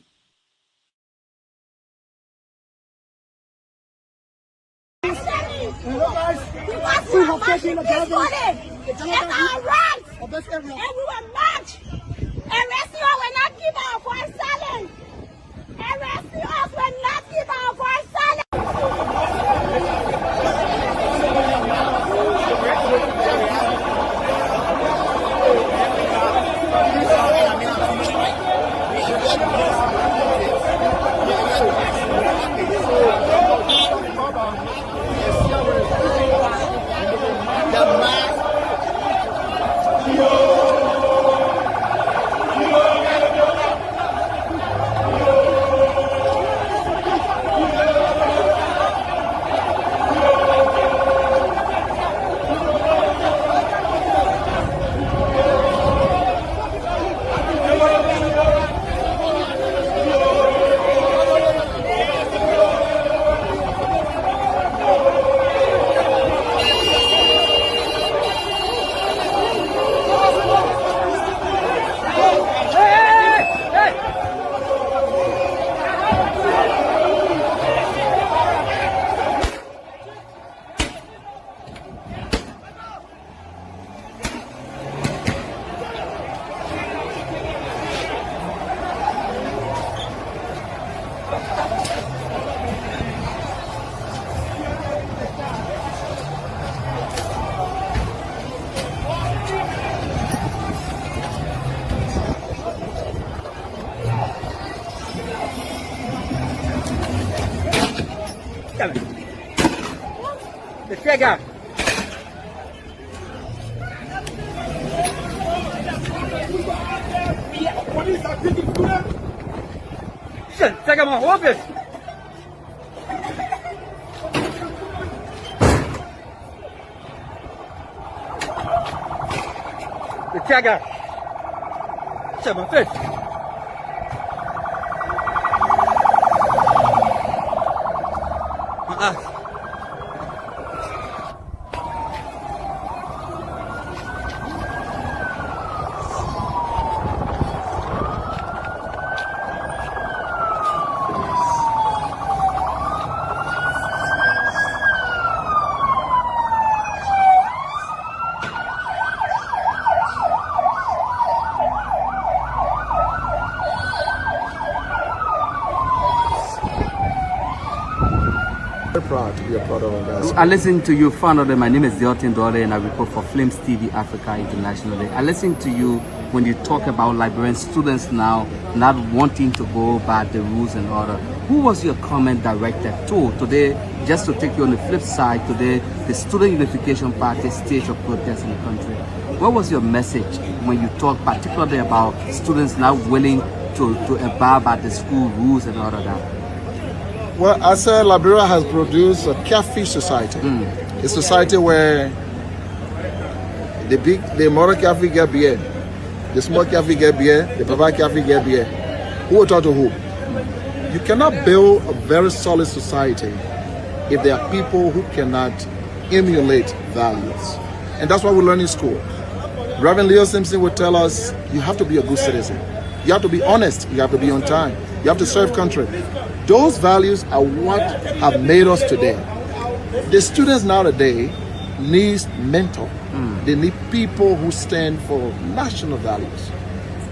The trigger. Take him off office. The trigger. Shut my face. Proud to be a part of that. I listen to you, founder. My name is Delton Dole, and I report for Flames TV Africa internationally. I listen to you when you talk about Liberian students now not wanting to go by the rules and order. Who was your comment directed to today? Just to take you on the flip side, today the Student Unification Party stage of protest in the country. What was your message when you talked particularly about students now willing to abide by the school rules and all of that? Well, I said Liberia has produced a carefree society. A society where the moral carefree get beer, the small carefree get beer, the papa carefree get beer. Who will talk to who? You cannot build a very solid society if there are people who cannot emulate values. And that's what we learn in school. Reverend Leo Simpson would tell us, you have to be a good citizen. You have to be honest. You have to be on time. You have to serve country. Those values are what have made us today. The students nowadays need mentor. They need people who stand for national values.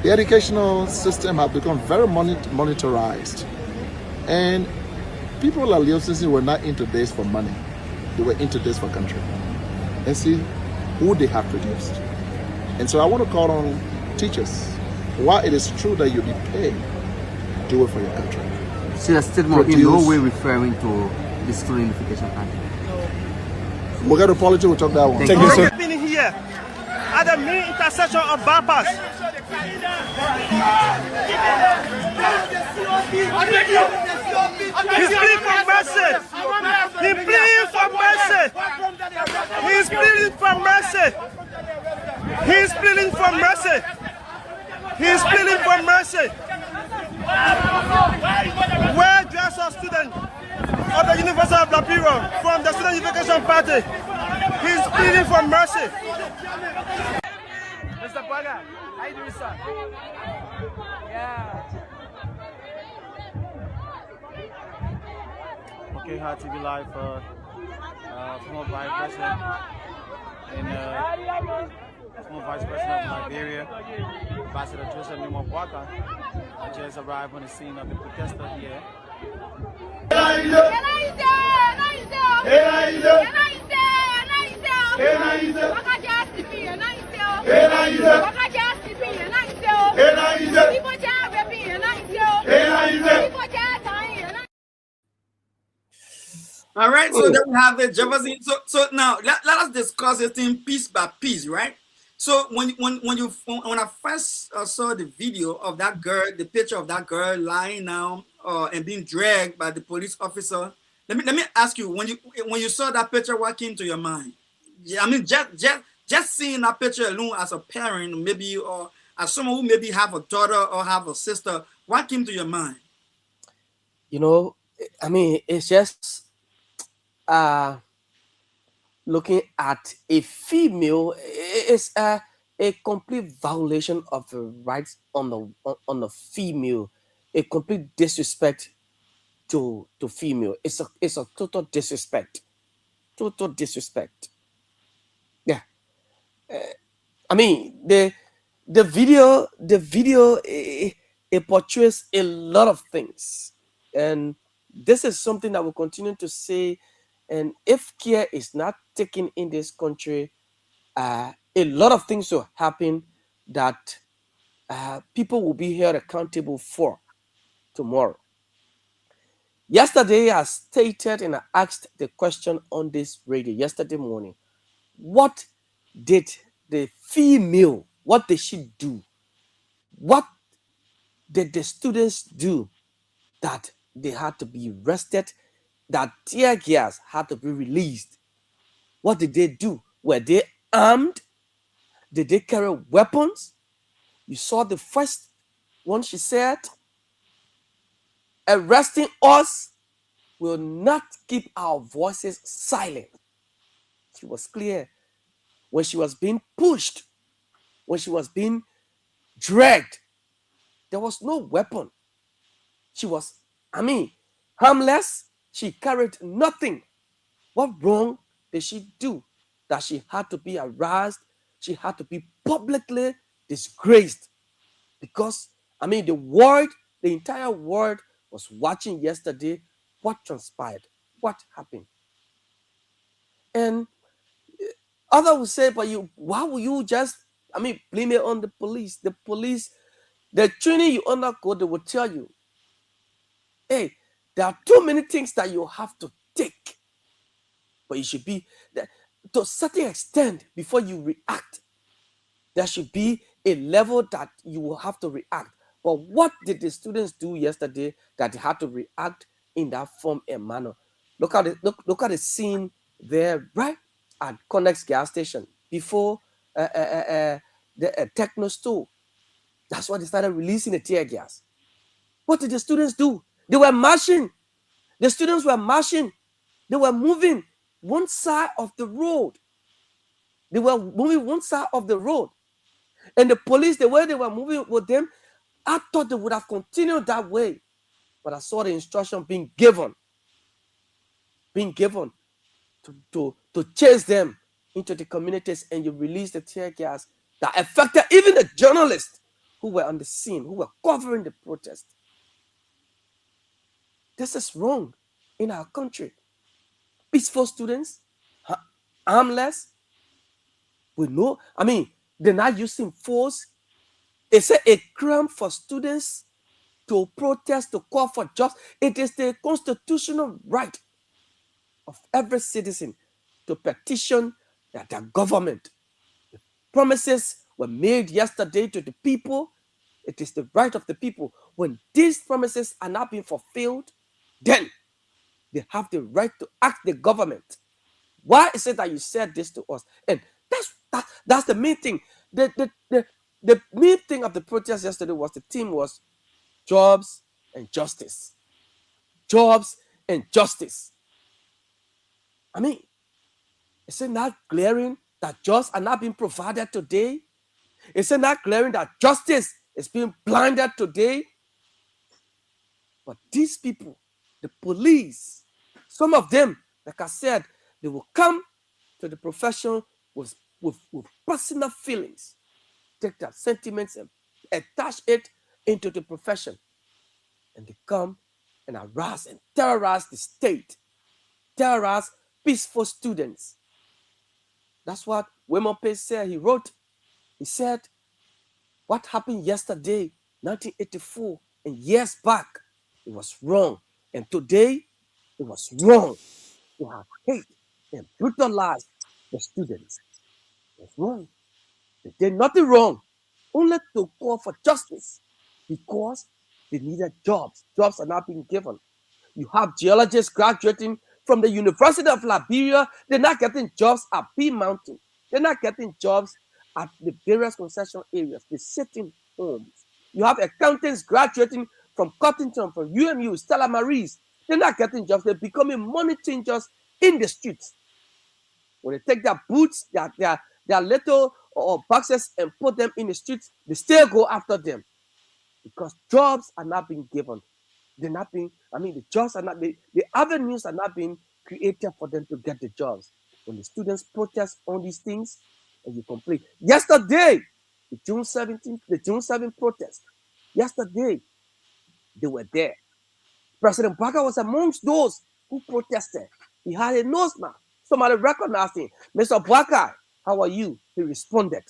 The educational system has become very monetarized. And people like Leo Simpson were not into this for money. They were into this for country. And see who they have produced. And so I want to call on teachers. While it is true that you'll be paid, do it for your country. So your statement in no way referring to the student unification party? We'll get to politics, we'll talk that one. Thank you, sir. Here at the main intersection of bypass. He's pleading for mercy. He's pleading for mercy. He's pleading for mercy. He's pleading for mercy. He's pleading for mercy. Where dress of student of the University of Liberia from the Student Unification Party. He's pleading for mercy. Mr. Baga, how you doing, sir? Yeah. Okay, Hot TV Live, former Vice President and former Vice President of Liberia, Ambassador Joseph Numa Bwaka, just arrived on the scene of the protester here. All right, so then we have the Jefferson. So now let us discuss this thing piece by piece, right? So when I first saw the video of that girl, the picture of that girl lying down and being dragged by the police officer, let me ask you, when you saw that picture, what came to your mind? Yeah, I mean, just seeing that picture alone as a parent, maybe, or as someone who maybe have a daughter or have a sister, what came to your mind? You know, I mean, it's just looking at a female is a complete violation of the rights on the female, a complete disrespect to female. It's a total disrespect. Yeah. I mean, the video it portrays a lot of things, and this is something that we'll continue to say. And if care is not taken in this country, a lot of things will happen that people will be held accountable for tomorrow. Yesterday, I stated and I asked the question on this radio yesterday morning, what did the female, what did she do? What did the students do that they had to be arrested, that tear gas had to be released? What did they do? Were they armed? Did they carry weapons? You saw the first one, she said, arresting us will not keep our voices silent. She was clear. When she was being pushed, when she was being dragged, there was no weapon. She was, harmless. She carried nothing. What wrong did she do that she had to be harassed? She had to be publicly disgraced? Because, the entire world was watching yesterday what transpired, what happened. And others will say, but why will you just, blame it on the police? The police, the training you undergo, they will tell you, hey, there are too many things that you have to take. But you should be, to a certain extent, before you react. There should be a level that you will have to react. But what did the students do yesterday that they had to react in that form and manner? Look at the scene there, right at Connex gas station before the techno store. That's why they started releasing the tear gas. What did the students do? They were marching. The students were marching. They were moving one side of the road. They were moving one side of the road. And the police, the way they were moving with them, I thought they would have continued that way. But I saw the instruction being given to chase them into the communities, and you release the tear gas that affected even the journalists who were on the scene, who were covering the protest. This is wrong in our country. Peaceful students, armless, we know. I mean, they're not using force. It's a crime for students to protest, to call for justice. It is the constitutional right of every citizen to petition that the government. The promises were made yesterday to the people. It is the right of the people. When these promises are not being fulfilled, then they have the right to ask the government. Why is it that you said this to us? And that's the main thing. The main thing of the protest yesterday was the theme was jobs and justice. Jobs and justice. I mean, is it not glaring that jobs are not being provided today? Is it not glaring that justice is being blinded today? But these people, the police, some of them, like I said, they will come to the profession with personal feelings, take their sentiments and attach it into the profession. And they come and harass and terrorize the state, terrorize peaceful students. That's what Wemope said. He wrote, he said, what happened yesterday, 1984, and years back, it was wrong. And today, it was wrong to have hate and brutalize the students. It was wrong. They did nothing wrong, only to call for justice because they needed jobs. Jobs are not being given. You have geologists graduating from the University of Liberia. They're not getting jobs at P Mountain. They're not getting jobs at the various concession areas. They sit in homes. You have accountants graduating from Cottington, from UMU, Stella Marie's. They're not getting jobs. They're becoming money changers in the streets. When they take their boots, their little boxes and put them in the streets, they still go after them because jobs are not being given. They're not being, the jobs are not, the avenues are not being created for them to get the jobs. When the students protest on these things, and you complain. Yesterday, the June 7th protest, yesterday, they were there. President Baka was amongst those who protested. He had a nose mask. Somebody recognized him. Mr. Baka, how are you? He responded.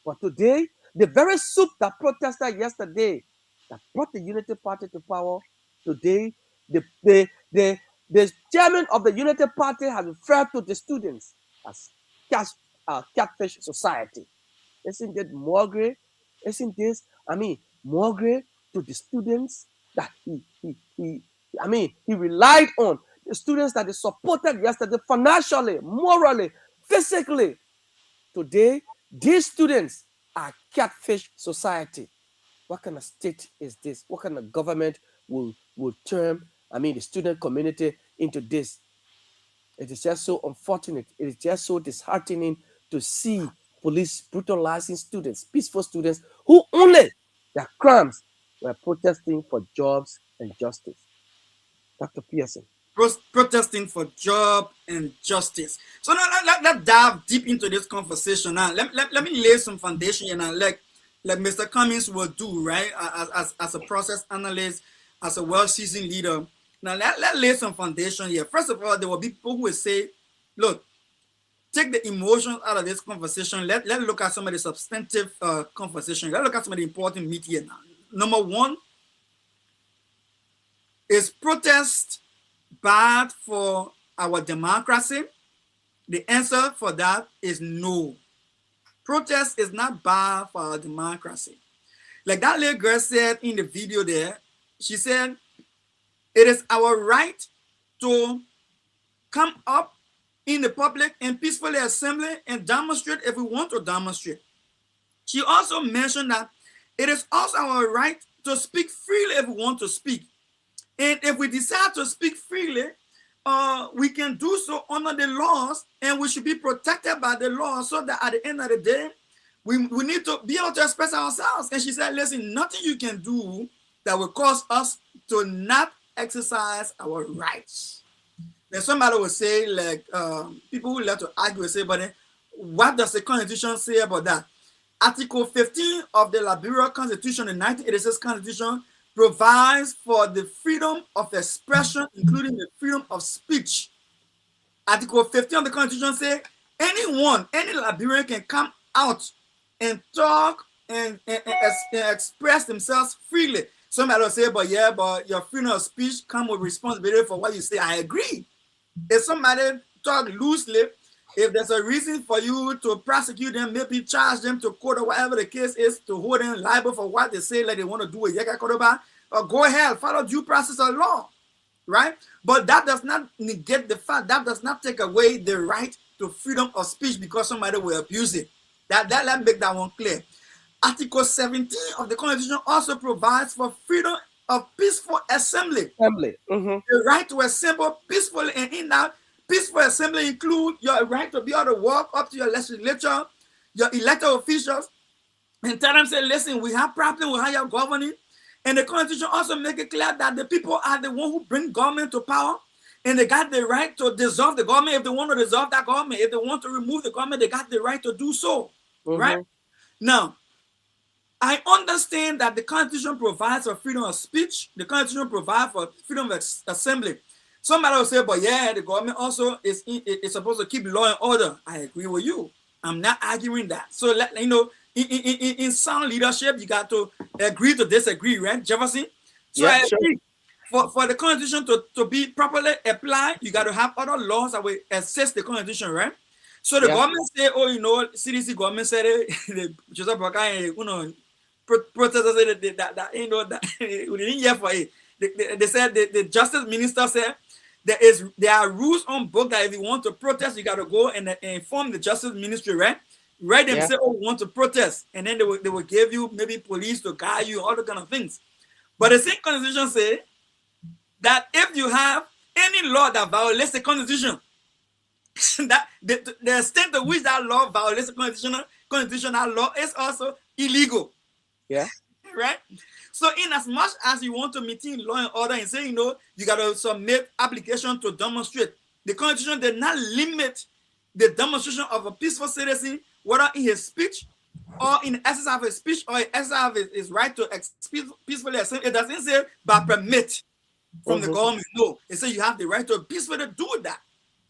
But today, the very SUP that protested yesterday, that brought the Unity Party to power, today, the chairman of the Unity Party has referred to the students as catfish society. Isn't it more great? Isn't this, more great to the students that he relied on, the students that he supported yesterday financially, morally, physically. Today, these students are catfish society. What kind of state is this? What kind of government will turn, the student community into this? It is just so unfortunate. It is just so disheartening to see police brutalizing students, peaceful students, who only their crimes were protesting for jobs and justice. Dr. Pearson. Protesting for job and justice. So now let's dive deep into this conversation. Now let me lay some foundation here now, like Mr. Cummings will do, right? As a process analyst, as a well-seasoned leader. Now let's lay some foundation here. First of all, there will be people who will say, look, take the emotions out of this conversation. Let's look at some of the substantive conversation. Let's look at some of the important meat here now. Number one, is protest bad for our democracy? The answer for that is no. Protest is not bad for our democracy. Like that little girl said in the video there, she said, it is our right to come up in the public and peacefully assemble and demonstrate if we want to demonstrate. She also mentioned that it is also our right to speak freely if we want to speak. And if we decide to speak freely, we can do so under the laws, and we should be protected by the law, so that at the end of the day, we need to be able to express ourselves. And she said, listen, nothing you can do that will cause us to not exercise our rights. Then somebody will say, like, people who like to argue will say, but then, what does the Constitution say about that? Article 15 of the Liberia Constitution, the 1986 Constitution, provides for the freedom of expression, including the freedom of speech. Article 15 of the Constitution says, any Liberian can come out and talk and express themselves freely. Somebody will say, but yeah, but your freedom of speech comes with responsibility for what you say. I agree. If somebody talk loosely, if there's a reason for you to prosecute them, maybe charge them to court or whatever the case is, to hold them liable for what they say, like they want to do with Yeka Kodoba, or go ahead, follow due process of law, right? But that does not negate the fact, that does not take away the right to freedom of speech because somebody will abuse it. Let me make that one clear. Article 17 of the Constitution also provides for freedom of peaceful assembly. The right to assemble peacefully, and in that peaceful assembly include your right to be able to walk up to your legislature, your elected officials, and tell them, say, listen, we have problems with how you're governing. And the Constitution also make it clear that the people are the one who bring government to power, and they got the right to dissolve the government if they want to dissolve that government. If they want to remove the government, they got the right to do so, right? Now, I understand that the Constitution provides for freedom of speech. The Constitution provides for freedom of assembly. Somebody will say, but yeah, the government also is supposed to keep law and order. I agree with you. I'm not arguing that. So, you know, in sound leadership, you got to agree to disagree, right, Jefferson? So I agree. For the Constitution to be properly applied, you got to have other laws that will assist the Constitution, right? So the government say, oh, you know, CDC government said it, Joseph Baka, you know, protesters said that you know, that we didn't hear for it. They said, the justice minister said, there are rules on book that if you want to protest, you got to go and inform the justice ministry, right? Right? Them say, oh, we want to protest. And then they will give you maybe police to guide you, all the kind of things. But the same Constitution say that if you have any law that violates the Constitution, that the extent to which that law violates the constitutional law is also illegal. Yeah. Right? So in as much as you want to maintain law and order and say, you know, you got to submit application to demonstrate, the Constitution did not limit the demonstration of a peaceful citizen, whether in his speech or in exercise of his speech or in exercise of his right to peacefully assemble. It doesn't say by permit from the government. No, it says you have the right to peacefully do that.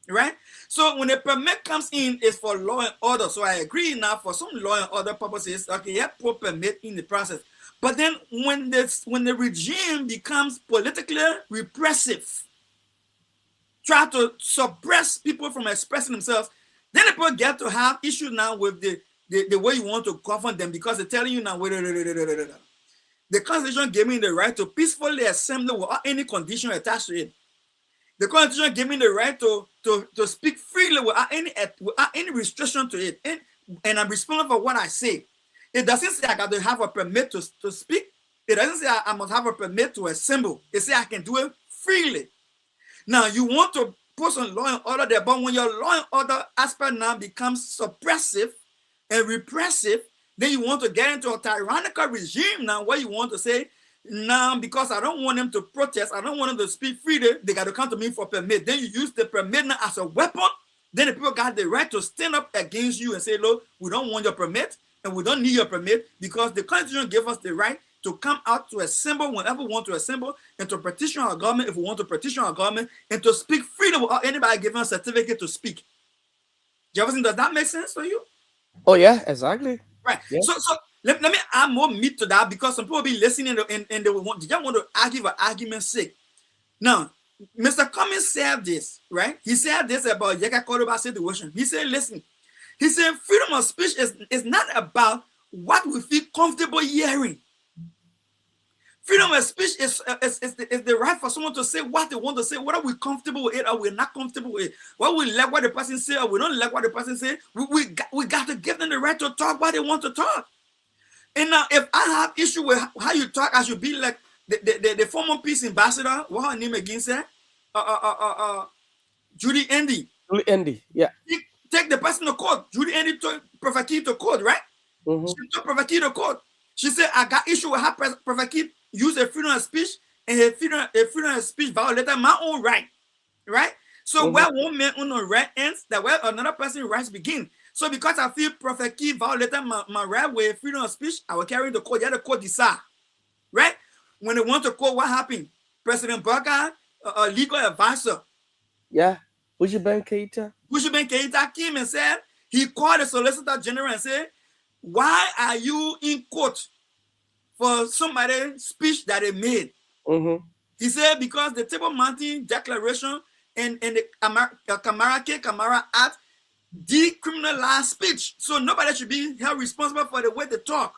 Right? So when a permit comes in, it's for law and order. So I agree now for some law and order purposes, okay, yeah, put permit in the process. But then when the regime becomes politically repressive, try to suppress people from expressing themselves, then people get to have issues now with the way you want to govern them, because they're telling you now, the Constitution gave me the right to peacefully assemble without any condition attached to it. The Constitution gave me the right to speak freely without any restriction to it. And I'm responsible for what I say. It doesn't say I got to have a permit to speak. It doesn't say I must have a permit to assemble. It says I can do it freely. Now, you want to put some law and order there, but when your law and order aspect now becomes suppressive and repressive, then you want to get into a tyrannical regime now where you want to say, now, because I don't want them to protest, I don't want them to speak freely, they got to come to me for permit. Then you use the permit now as a weapon. Then the people got the right to stand up against you and say, look, we don't want your permit and we don't need your permit, because the Constitution gave us the right to come out to assemble whenever we want to assemble, and to petition our government if we want to petition our government, and to speak freely without anybody giving a certificate to speak. Jefferson, does that make sense for you? Oh, yeah, exactly. Right. Yeah. So let me add more meat to that, because some people will be listening and they just want to argue for argument's sake. Now, Mr. Cummings said this, right? He said this about Yeka Kodoba situation. He said, listen, He said freedom of speech is not about what we feel comfortable hearing. Freedom of speech is the right for someone to say what they want to say, whether we're comfortable with it or we're not comfortable with it. Whether we like what the person say or we don't like what the person say, we got to give them the right to talk what they want to talk. And now, if I have issue with how you talk, I should be like the former peace ambassador. What her name again said? Judy Andy. Judy Andy, yeah. Take the person to court. Judy Andy took Prophet Key to court, right? She took Prophet Key to court. She said, I got issue with how Prophet Key used a freedom of speech, and her freedom of speech violated my own right, right? So where one man on the right ends, that where another person's rights begin. So because I feel Prophet Key violated my right with freedom of speech, I will carry the court. Yeah, the court decide, right? When they want to court, what happened? President Burger, a legal advisor. Yeah, Bushiban Keita came and said, he called the Solicitor General and said, why are you in court for somebody's speech that they made? He said, because the Table Mountain Declaration and the Camara Act decriminalize speech. So nobody should be held responsible for the way they talk.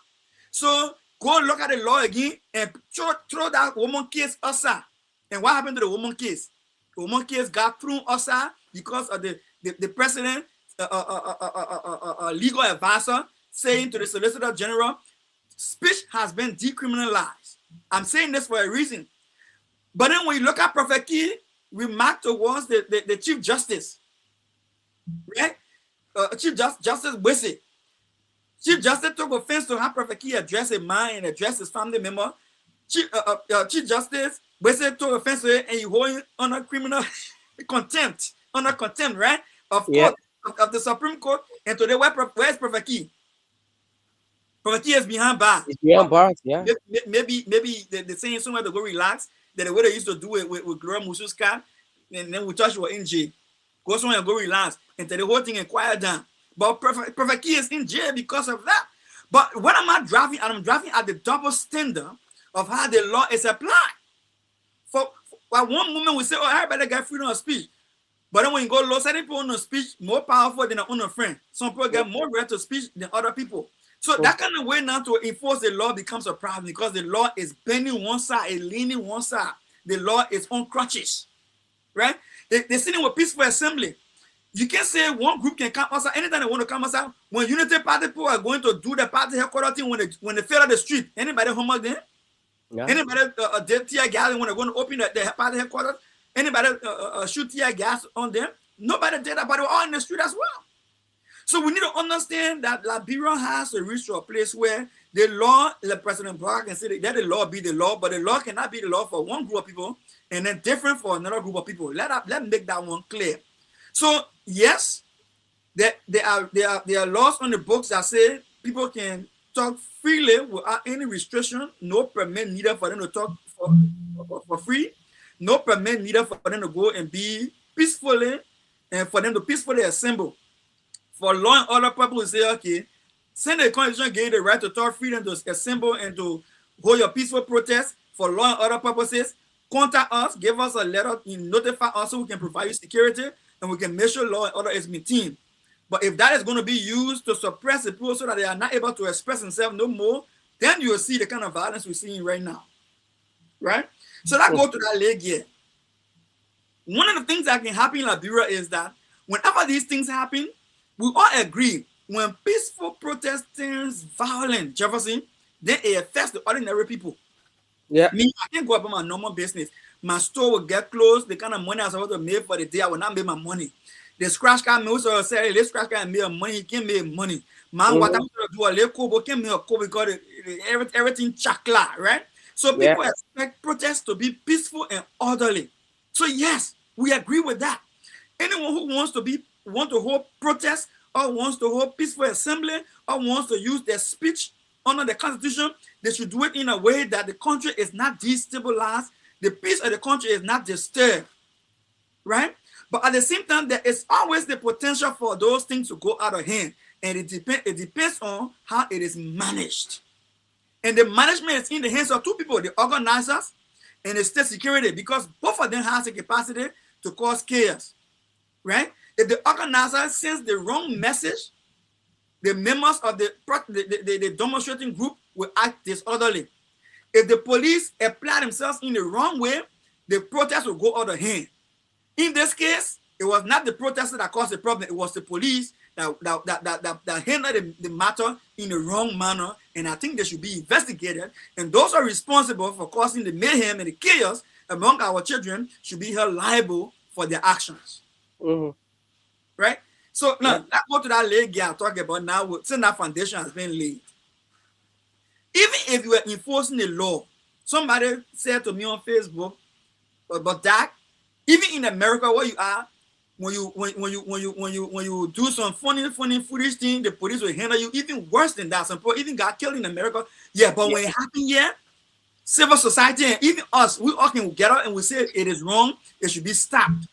So go look at the law again and throw that woman case aside. And what happened to the woman case? The woman case got thrown aside because of the president, legal advisor, saying to the Solicitor General, speech has been decriminalized. I'm saying this for a reason. But then when you look at Prophet Key, remark towards the Chief Justice, right? Chief Justice Wesse. Chief Justice took offense to how Prophet Key addressed a man and addressed his family member. Chief Justice Wesse took offense to it, and you hold him under criminal contempt, right? Of court, of the Supreme Court. And today, where's Prophet Key? Prophet Key is behind bars. It's behind bars, yeah. Maybe they're saying somewhere to go relax. That the way they used to do it with Gloria Mususka, and then we touch you in jail. Go somewhere and go relax until the whole thing and quiet down. But Prophet Key is in jail because of that. But what am I driving at? I'm driving at the double standard of how the law is applied. For one moment we say, oh, everybody got freedom of speech. But then when you go low, certain people on speech more powerful than their own friend. Some people get more right to speech than other people. So that kind of way now to enforce the law becomes a problem because the law is bending one side, it's leaning one side. The law is on crutches, right? They're sitting with peaceful assembly. You can't say one group can come outside anytime they want to come outside. When Unity Party people are going to do the party headquarters thing when they fill out the street, anybody homework them? Yeah. Anybody did tear gas when they're going to open the party headquarters? Anybody shoot tear gas on them? Nobody did that, but they were all in the street as well. So we need to understand that Liberia has to reach to a place where the law, like President Barack can say that the law be the law, but the law cannot be the law for one group of people and then different for another group of people. Let me make that one clear. So yes, there are laws on the books that say people can talk freely without any restriction, no permit needed for them to talk for free, no permit needed for them to go and be peacefully and for them to peacefully assemble. For law and order purposes, say, okay, send the Constitution gave the right to talk freedom to assemble and to hold your peaceful protest. For law and order purposes, contact us, give us a letter, notify us so we can provide you security and we can make sure law and order is maintained. But if that is going to be used to suppress the people so that they are not able to express themselves no more, then you will see the kind of violence we're seeing right now. Right? So that goes to that leg here. One of the things that can happen in Liberia is that whenever these things happen, we all agree when peaceful protest turns violent, Jefferson, then it affects the ordinary people. Yeah. Me, I can't go about my normal business. My store will get closed. The kind of money I was supposed to make for the day, I will not make my money. The scratch card, me also say, let's scratch card and make money. He can't make money. Man, what I'm going to do, a little kobo can't make a kobo because everything chakla, right? So people expect protests to be peaceful and orderly. So yes, we agree with that. Anyone who wants to hold protests or wants to hold peaceful assembly or wants to use their speech under the Constitution, they should do it in a way that the country is not destabilized, the peace of the country is not disturbed, right? But at the same time, there is always the potential for those things to go out of hand, and it depends on how it is managed. And the management is in the hands of two people, the organizers and the state security, because both of them have the capacity to cause chaos, right? If the organizer sends the wrong message the members of the demonstrating group will act disorderly. If the police apply themselves in the wrong way, the protest will go out of hand. In this case, it was not the protesters that caused the problem. It was the police that handled the matter in the wrong manner, and I think they should be investigated. And those are responsible for causing the mayhem and the chaos among our children should be held liable for their actions. Right? So now, let's go to that lay girl talking about now, since that foundation has been laid. Even if you are enforcing the law, somebody said to me on Facebook about that. Even in America, where you are, when you do some funny, foolish thing, the police will handle you even worse than that. Some people even got killed in America. Yeah, but when it happened here, civil society and even us, we all can get up and we say it is wrong. It should be stopped.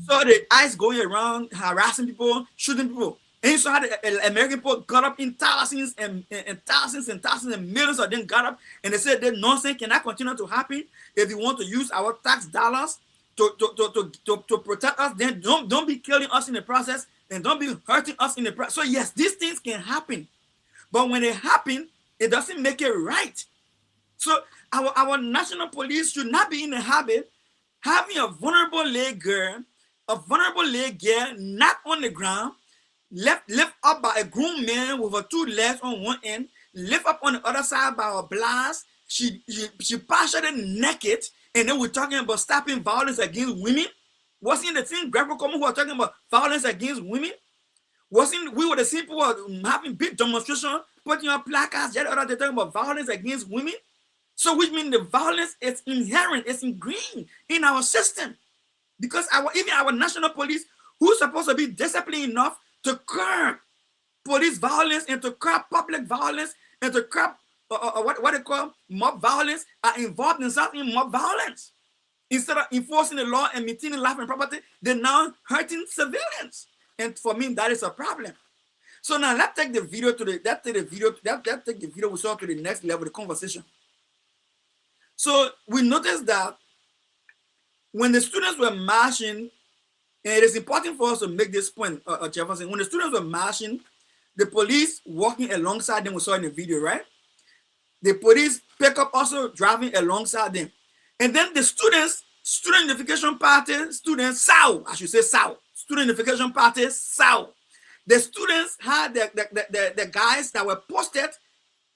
So the ICE going around harassing people, shooting people. And so how the American people got up in thousands and thousands and thousands and millions of them got up and they said that nonsense cannot continue to happen. If you want to use our tax dollars to protect us, then don't be killing us in the process and don't be hurting us in the process. So yes, these things can happen, but when they happen, it doesn't make it right. So our national police should not be in the habit having a vulnerable leg girl, not on the ground, lift up by a grown man with her 2 legs on one end, lift up on the other side by a blast. She partially naked, and then we're talking about stopping violence against women. Wasn't the same Greco Common who are talking about violence against women? Wasn't we were the same people having big demonstrations, putting on placards, yet other talking about violence against women? So which means the violence is inherent, it's ingrained in our system. Because even our national police, who's supposed to be disciplined enough to curb police violence and to curb public violence and to curb what they call mob violence, are involved themselves in mob violence. Instead of enforcing the law and maintaining life and property, they're now hurting civilians. And for me, that is a problem. So now let's take the video take the video we saw to the next level of the conversation. So we noticed that when the students were marching, and it is important for us to make this point, Jefferson, when the students were marching, the police walking alongside them, we saw in the video, right? The police pick up also driving alongside them. And then the student unification party, student unification party, the students had the guys that were posted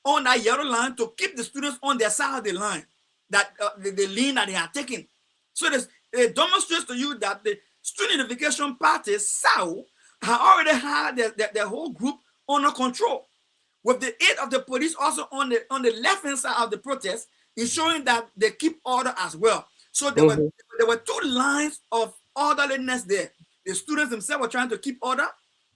on that yellow line to keep the students on their side of the line, that the lane that they are taking. So it demonstrates to you that the student unification party, SAU, have already had their whole group under control, with the aid of the police also on the left-hand side of the protest, ensuring that they keep order as well. So there were 2 lines of orderliness there. The students themselves were trying to keep order,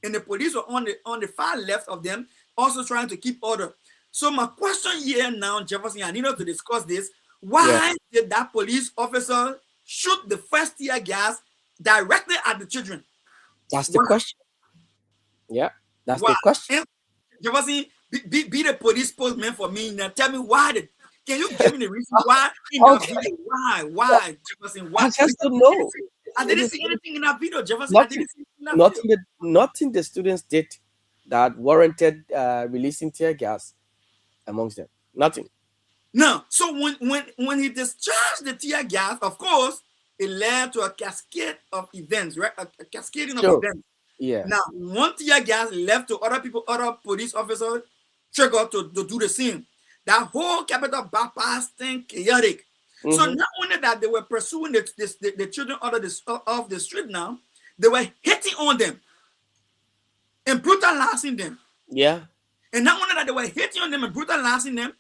and the police were on the far left of them, also trying to keep order. So my question here now, Jefferson, I need us to discuss this. Why did that police officer shoot the first tear gas directly at the children? That's the question. Yeah, that's the question. Jefferson, be the police spokesman for me now. Tell me why. Can you give me the reason why? Why, Jefferson? Why? I just don't know. I didn't see anything in that video, Jefferson. Nothing the students did that warranted releasing tear gas amongst them. Nothing. No. So when he discharged the tear gas, of course, it led to a cascade of events, right? A cascading of events. Yeah. Now, one tear gas left to other police officers triggered to do the same. That whole capital bypass thing chaotic. So not only that they were pursuing the children off the street now, they were hitting on them and brutalizing them. Yeah. And not only that they were hitting on them and brutalizing them,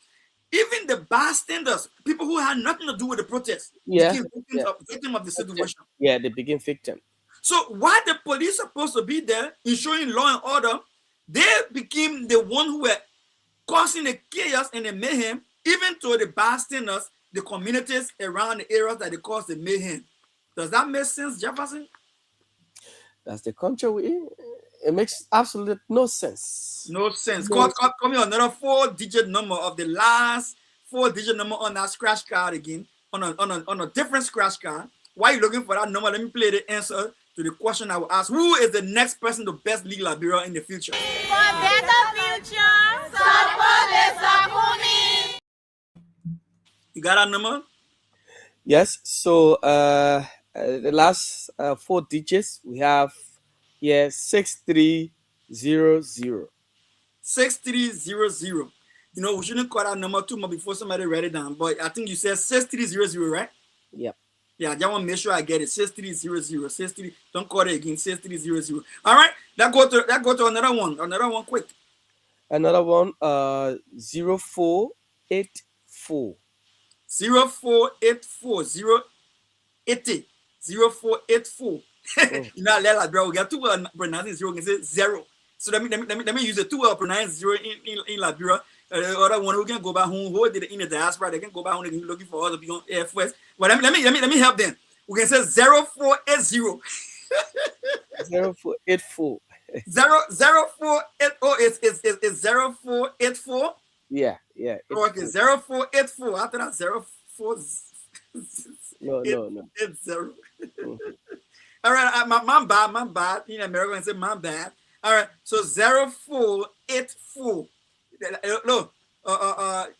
even the bystanders, people who had nothing to do with the protest, became victims of the situation. Yeah, they became victims. So while the police are supposed to be there ensuring law and order, they became the one who were causing the chaos and the mayhem, even to the bystanders, the communities around the areas that they caused the mayhem. Does that make sense, Jefferson? That's the country we in. It makes absolute no sense. No sense. Call me another 4-digit number of the last 4-digit number on that scratch card again, on a different scratch card. Why are you looking for that number? Let me play the answer to the question I will ask: who is the next person to best lead Liberia in the future? For better future, support the Sakuni. You got our number? Yes. So the last 4 digits we have here 6300. 6300. You know, we shouldn't call that number too much before somebody write it down. But I think you said 6300, right? Yep. Yeah, I just want to make sure I get it. 6300. 63. Don't call it again. 6300. All right. That go to another one. Another one quick. Another one 0484. 0484 080 0484. You know, let bro, we got 2 pronouncing 0 can say 0. So let me use the 2 pronounce 0 in Liberia. Other one who can go back home, who did it in the diaspora, they can go back home and looking for other people on Air Force. But let me help them. We can say 0480. 0484. 0480 is 0484. Yeah. Okay, 0484. After that, 04. No. It's 0. All right, my bad. In America, I say my bad. All right, so 0484. No,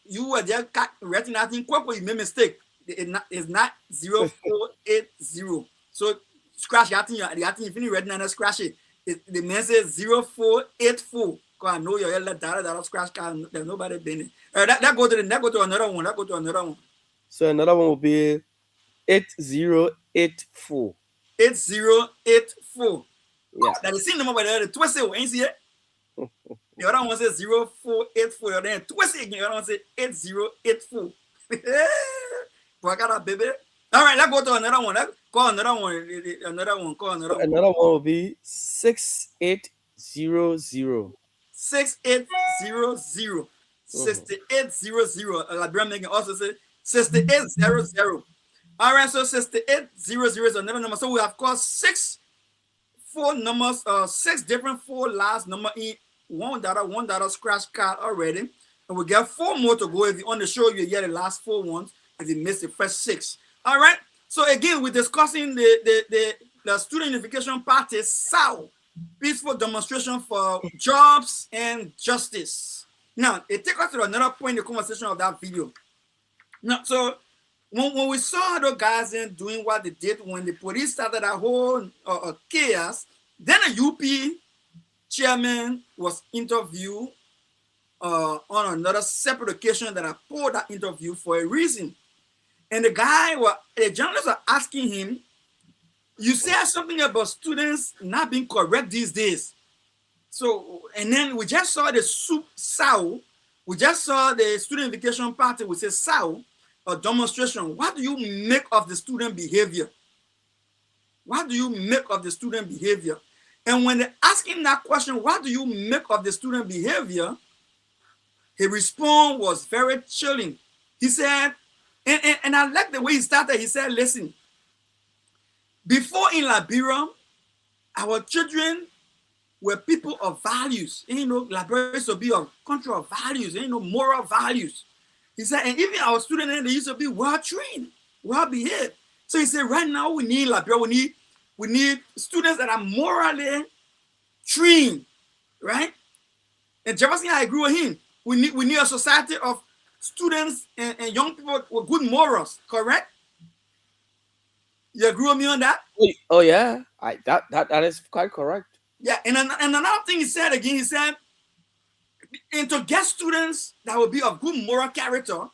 you were just writing that in quick, you made mistake. It's not 0480. So scratch that thing. If you read now, scratch it. The man says 0484. Cause I know your data scratch card. There's nobody been it. That go to another one. So another one will be 8084. 8084. Yeah. That is the number by the twist it. Ain't see it? The other one says 0484. Then twist it again. The other one says 8084. Boy, I got a baby. All right, let's go to another one. Call another one. Another one will be 6800. 6800. 6800. Liberia making also say 6800. All right, so 6800 is another number. So we have called 6 numbers, 6 different 4 last number in $1 scratch card already. And we got 4 more to go. If you want to show you the last 4 ones, if you missed the first 6. All right. So again, we're discussing the Student Unification Party SAU, peaceful demonstration for jobs and justice. Now, it takes us to another point in the conversation of that video. Now, so when we saw the guys doing what they did, when the police started that whole chaos, then a UP chairman was interviewed on another separate occasion that I pulled that interview for a reason. And the journalists are asking him, you said something about students not being correct these days. So, and then we just saw the SAU, we just saw the Student Unification Party, which is SAU, a demonstration. What do you make of the student behavior? What do you make of the student behavior? And when they ask him that question, what do you make of the student behavior? His response was very chilling. He said, and I like the way he started. He said, listen, before in Liberia, our children were people of values. And, Liberia used to be a country of values, moral values. He said, and even our students, they used to be well-trained, well-behaved. So he said, right now we need Liberia, we need students that are morally trained, right? And Jefferson, I agree with him. We need a society of students and young people with good morals, correct? You agree with me on that? Oh yeah, that is quite correct. Yeah, and another thing he said again, he said, and to get students that will be of good moral character,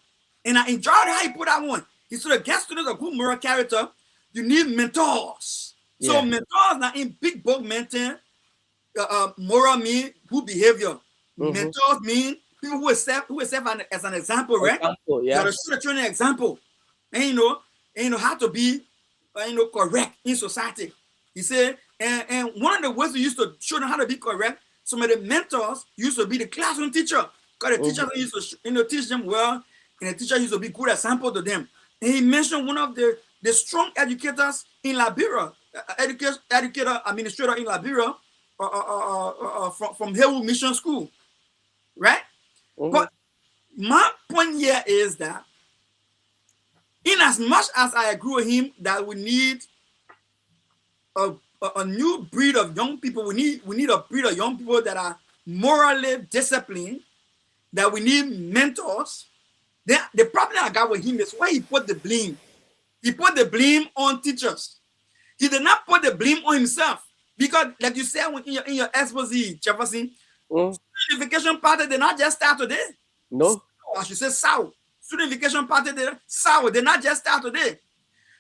and I enjoyed how he put that one. He said, to get students of good moral character, you need mentors. Yeah. So mentors now in big book maintain moral mean good behavior. Mm-hmm. Mentors mean people who serve as an example, right? Example, yeah. So the training example, and how to be correct in society. He said, and one of the ways we used to show them how to be correct, some of the mentors used to be the classroom teacher. Because the teacher used to teach them well, and the teacher used to be good example to them. And he mentioned one of the strong educators in Liberia, administrator in Liberia, from Haywood Mission School, right? Mm-hmm. But my point here is that in as much as I agree with him that we need a new breed of young people. We need a breed of young people that are morally disciplined, that we need mentors. The problem I got with him is where he put the blame. He put the blame on teachers. He did not put the blame on himself. Because, like you said in your expose, Jefferson, student unification party did not just start today. No. I should say SAU. Student unification party did not just start today.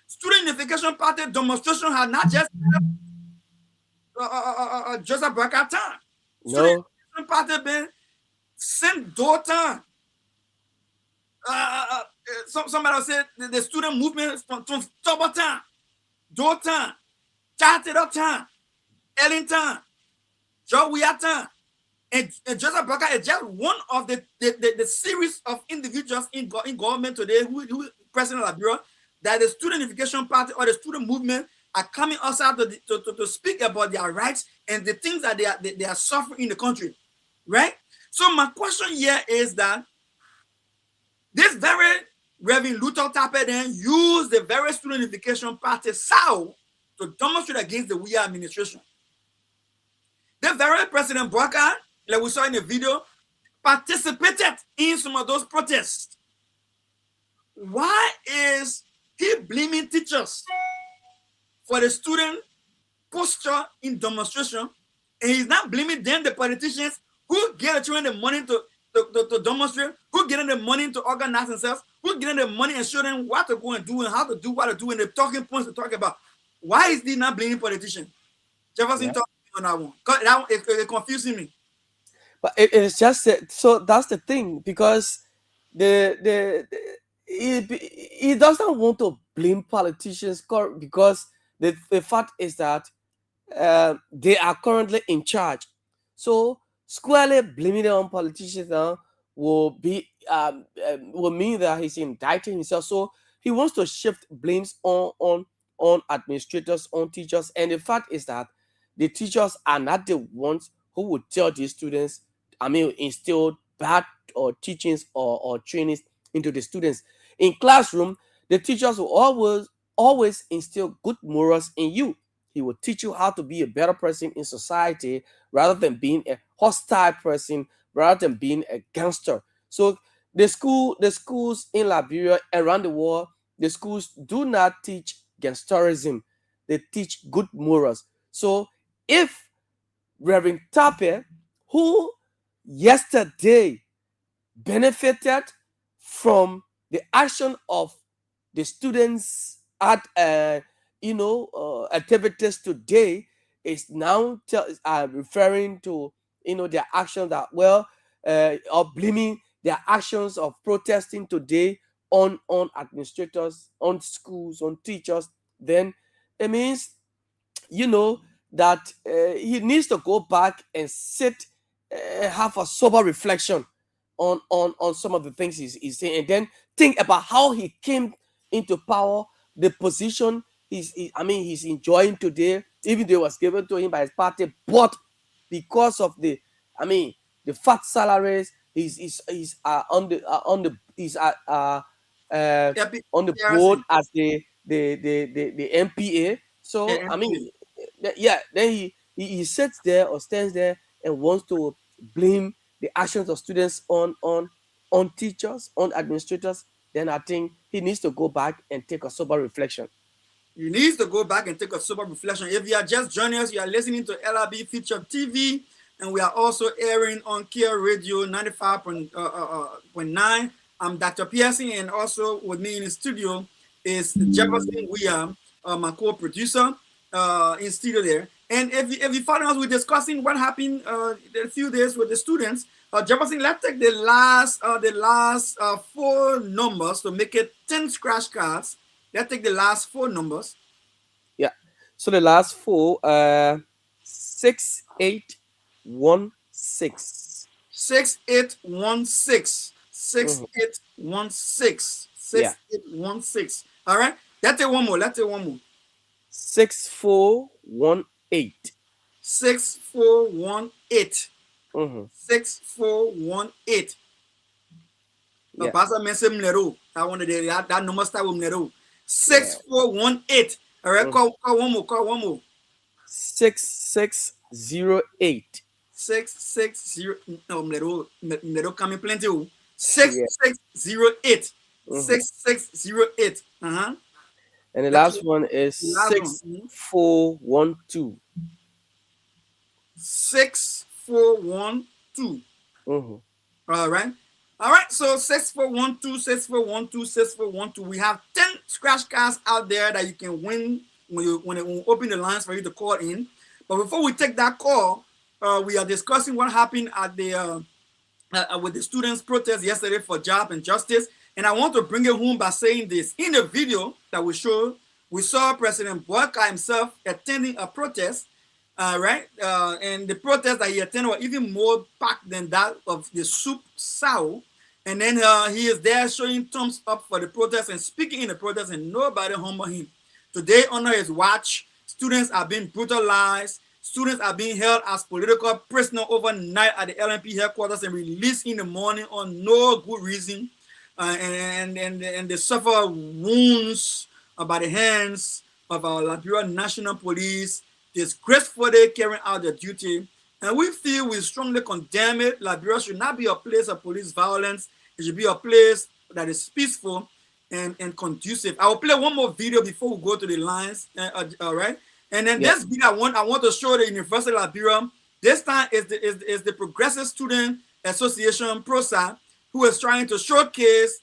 Student unification party demonstration had not just Joseph Burker time. No. Student party been since Dota. Somebody said the student movement from October time, Dota, Charted up time, Ellington, Joe Weata, and Joseph Burker is just one of the series of individuals in government today who President Liberia, that the student unification party or the student movement are coming outside to speak about their rights and the things that they are suffering in the country, right? So my question here is that this very Reverend Luther Tapper then used the very student unification party SAU to demonstrate against the WIA administration. The very President Burker, like we saw in the video, participated in some of those protests. Why is he blaming teachers for the student posture in demonstration, and he's not blaming them, the politicians who get the children the money to demonstrate, who get the money to organize themselves, who get the money and show them what to go and do and how to do what to do, and the talking points to talk about? Why is he not blaming politicians? Jefferson talking on that one. That one is confusing me. But it's just so that's the thing, because he doesn't want to blame politicians because the fact is that they are currently in charge. So squarely blaming it on politicians now will mean that he's indicting himself. So he wants to shift blames on administrators, on teachers, and the fact is that the teachers are not the ones who would tell these students, instill bad or teachings or trainings into the students. In classroom, the teachers will always instill good morals in you. He will teach you how to be a better person in society rather than being a hostile person, rather than being a gangster. So the schools in Liberia, around the world, the schools do not teach gangsterism. They teach good morals. So if Reverend Tapper, who yesterday benefited from the action of the students at activities today, is now referring to their actions that or blaming their actions of protesting today on administrators, on schools, on teachers, then it means that he needs to go back and have a sober reflection on some of the things he's saying, and then think about how he came into power, the position he's enjoying today, even though it was given to him by his party, but because of the fat salaries, he's on the board as the MPA. So then he sits there or stands there and wants to blame the actions of students on teachers, on administrators. Then I think he needs to go back and take a sober reflection. He needs to go back and take a sober reflection. If you are just joining us, you are listening to LRB Feature TV, and we are also airing on Kia Radio 95.9. I'm Dr. Pearson, and also with me in the studio is Jefferson William, my co-producer in studio there. And if you follow us, we're discussing what happened a few days with the students. Jefferson, let's take the last 4 numbers to make it 10 scratch cards. Let's take the last 4 numbers. Yeah. So the last 4, 6816. 6816. 6816. 6816. All right. Let's take one more. 6418. 6418. 6418. Yeah. That number start with Nero. 6418. All right, call one more. 6608. 660. No, me coming plenty. 6608. 6608. Uh-huh. And the last one is Last one. 6412. 6412. All right. All right. So 6412, 6412, 6412. We have 10 scratch cards out there that you can win when we open the lines for you to call in. But before we take that call, we are discussing what happened at the with the students' protest yesterday for job and justice. And I want to bring it home by saying this. In the video that we showed, we saw President Boyka himself attending a protest, right? And the protest that he attended was even more packed than that of the UL-SUP South. And then he is there showing thumbs up for the protest and speaking in the protest, and nobody humble him. Today, under his watch, students are being brutalized. Students are being held as political prisoners overnight at the LNP headquarters and released in the morning on no good reason. And they suffer wounds by the hands of our Liberia National Police, disgracefully carrying out their duty. And we feel we strongly condemn it. Liberia should not be a place of police violence. It should be a place that is peaceful and conducive. I will play one more video before we go to the lines. All right. And then this video, I want to show the University of Liberia. This time is the Progressive Student Association PROSA, who is trying to showcase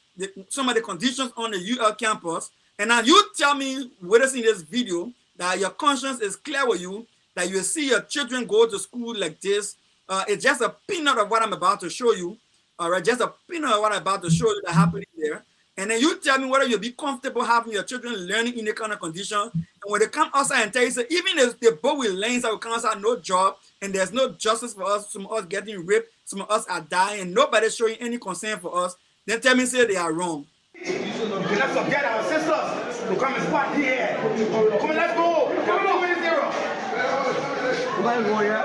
some of the conditions on the UL campus. And now you tell me, witnessing this video, that your conscience is clear with you, that you see your children go to school like this. It's just a peanut of what I'm about to show you. All right, just a peanut of what I'm about to show you that happening there. And then you tell me whether you'll be comfortable having your children learning in the kind of condition. And when they come outside and tell you, so even if they both with lanes that will come outside, no job, and there's no justice for us, some of us getting raped, some of us are dying, and nobody's showing any concern for us, then tell me, say they are wrong. Let's forget our sisters to come and squat here. Come on, let's go. Come on, win 0. Come on, go here.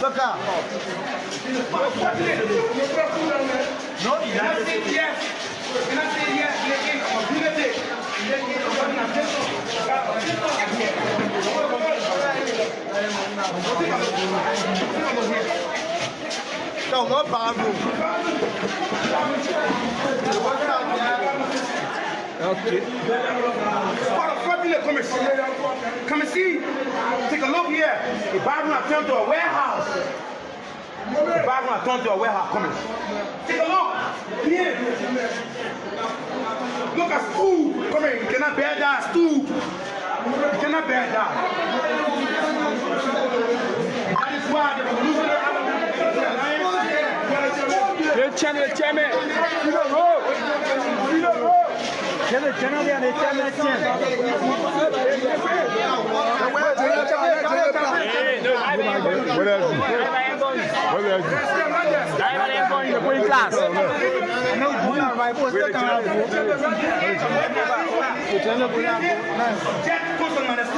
Look out. No, you cannot say yes. You cannot say yes. No, what bathroom? Okay. Come and see. Take a look here. The bathroom has turned to a warehouse. The bathroom has turned to a warehouse. Come in. Take a look. Here. Look at stool. Come in. You cannot bear that stool. You cannot bear that. That is why the revolutionary Channel, chairman. You don't know. You don't know. Channel, and the chairman.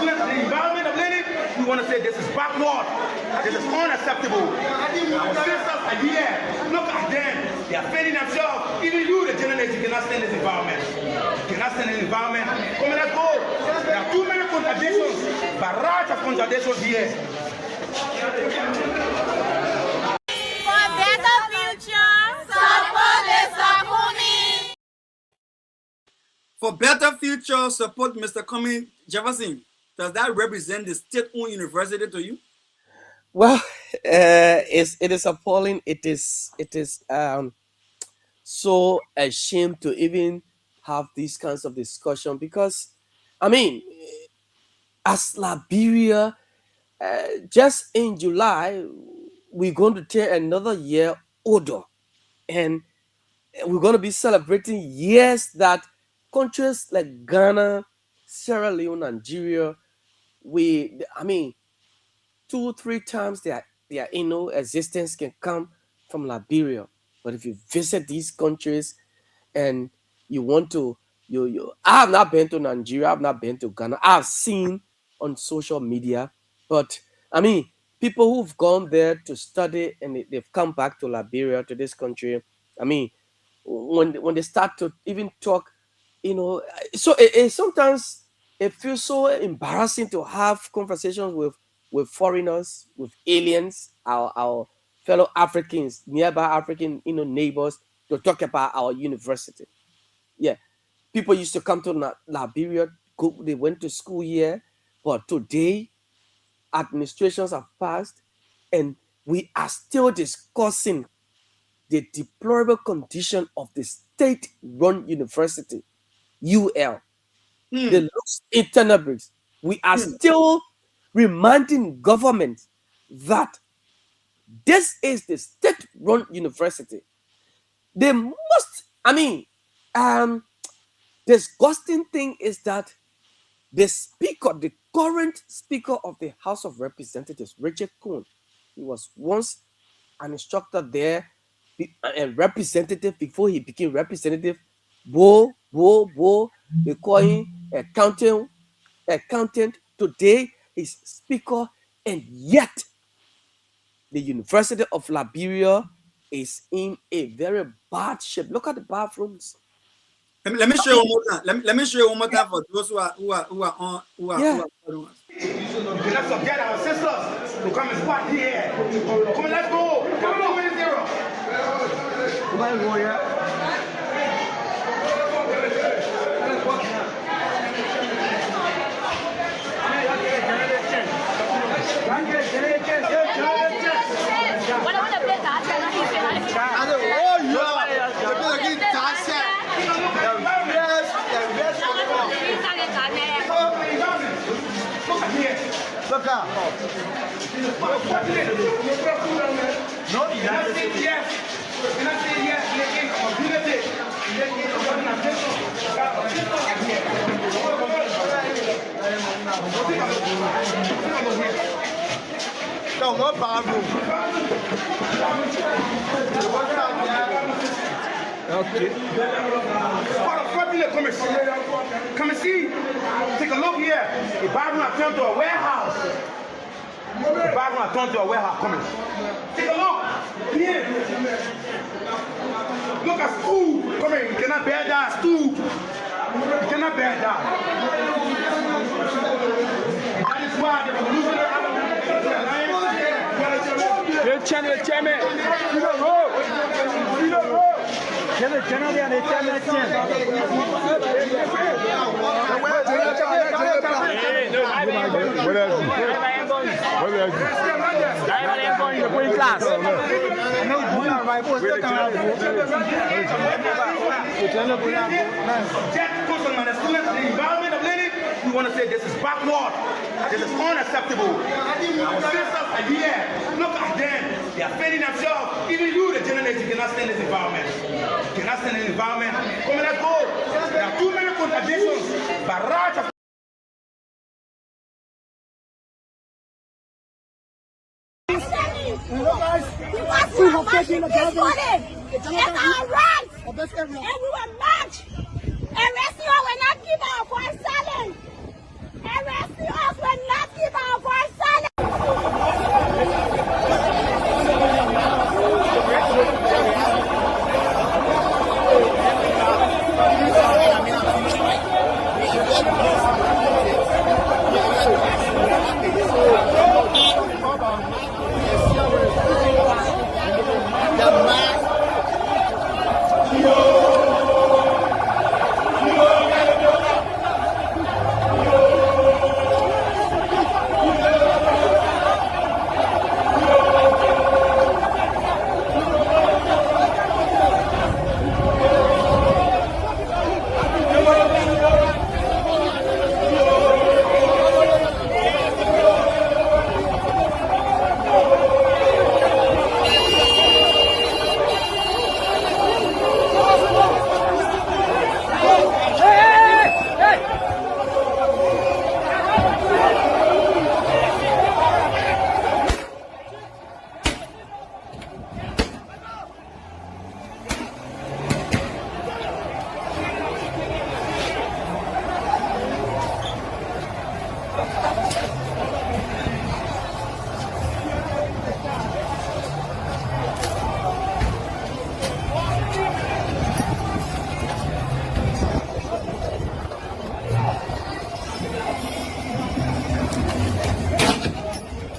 The environment of living, we want to say this is backward. This is unacceptable. Our sisters are here. Look at them. They are failing themselves. Even you, the generation, cannot stand this environment. You cannot stand this environment. Come on, let's go. There are too many contradictions. Barrage of contradictions here. For better future, support Mr. Kumi. For better future, support Mr. Kumi. Jefferson, does that represent the state-owned university to you? Well, it is appalling. It is so ashamed to even have these kinds of discussion, because, I mean, as Liberia, just in July, we're going to turn another year older, and we're going to be celebrating years that countries like Ghana, Sierra Leone, Nigeria, 2-3 times their existence can come from Liberia. But if you visit these countries, and you want to, I have not been to Nigeria, I have not been to Ghana. I've seen on social media, but I mean, people who've gone there to study and they've come back to Liberia, to this country. I mean, when they start to even talk, so sometimes it feels so embarrassing to have conversations with foreigners, with aliens, our fellow Africans, nearby African neighbors, to talk about our university. Yeah, people used to come to Liberia, they went to school here, but today administrations have passed and we are still discussing the deplorable condition of the state-run university, UL. The lost internal bricks. We are still reminding government that this is the state-run university. They must, the disgusting thing is that the current speaker of the House of Representatives, Richard Kuhn, he was once an instructor there, a representative before he became representative. They call him accountant. Today he's speaker, and yet the University of Liberia is in a very bad shape. Look at the bathrooms. Let me show you one more time. Let me show you one more time for those who are on. Let's forget our sisters to come and spot here. Come on, let's go. Come on, 2-0. Come on, go here. Look out. No, yes. Can I say yes? No, what bathroom? Okay. Come and see. Take a look here. The bathroom has turned to a warehouse. The bathroom has turned to a warehouse. Come in. Take a look. Here. Look at stool. Come in. You cannot bear that stool. You cannot bear that. That is why the revolutionary chairman. We want to say this is backward. This is unacceptable. Our sisters are here. Look at them. They are failing themselves. Even you, the journalists, you cannot stand this environment. You cannot stand this environment. Come on, let's go. There are too many contradictions. Barrage of It's our right, and we will march. Arresting us will not give our voice silent. Arresting us will not give our voice silent.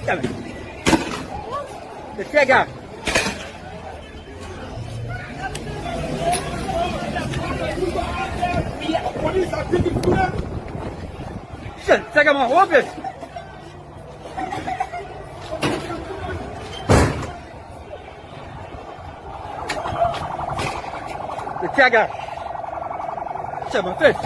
The figure. Shit, take him off it. The figure. Shit, my fish.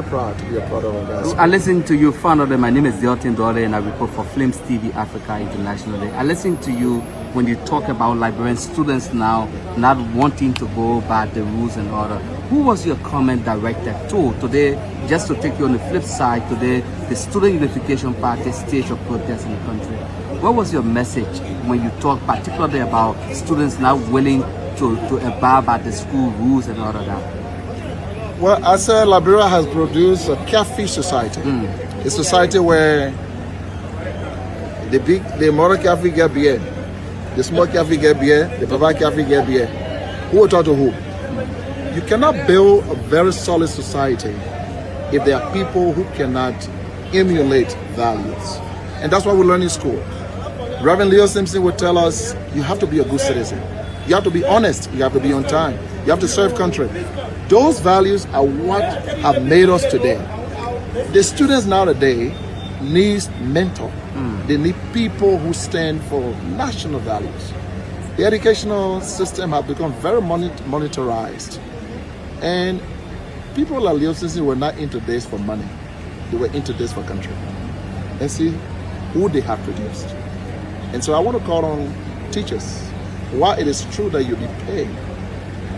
Proud to be a part of that. I listen to you, founder. My name is Ziotin Dore, and I report for Flames TV Africa internationally. I listen to you when you talk about Liberian students now not wanting to go by the rules and order. Who was your comment directed to today? Just to take you on the flip side, today the Student Unification Party staged a protest in the country. What was your message when you talk particularly about students not willing to abide by the school rules and all of that? Well, I said Liberia has produced a carefree society. A society where the mother carefree get beer, the small carefree get beer, the papa carefree get beer. Who will talk to who? You cannot build a very solid society if there are people who cannot emulate values. And that's what we learn in school. Reverend Leo Simpson would tell us, you have to be a good citizen. You have to be honest. You have to be on time. You have to serve country. Those values are what have made us today. The students nowadays need mentor. They need people who stand for national values. The educational system has become very monetarized. And people like Leo Simpson were not into this for money. They were into this for country. And see who they have produced. And so I want to call on teachers. While it is true that you'll be paid,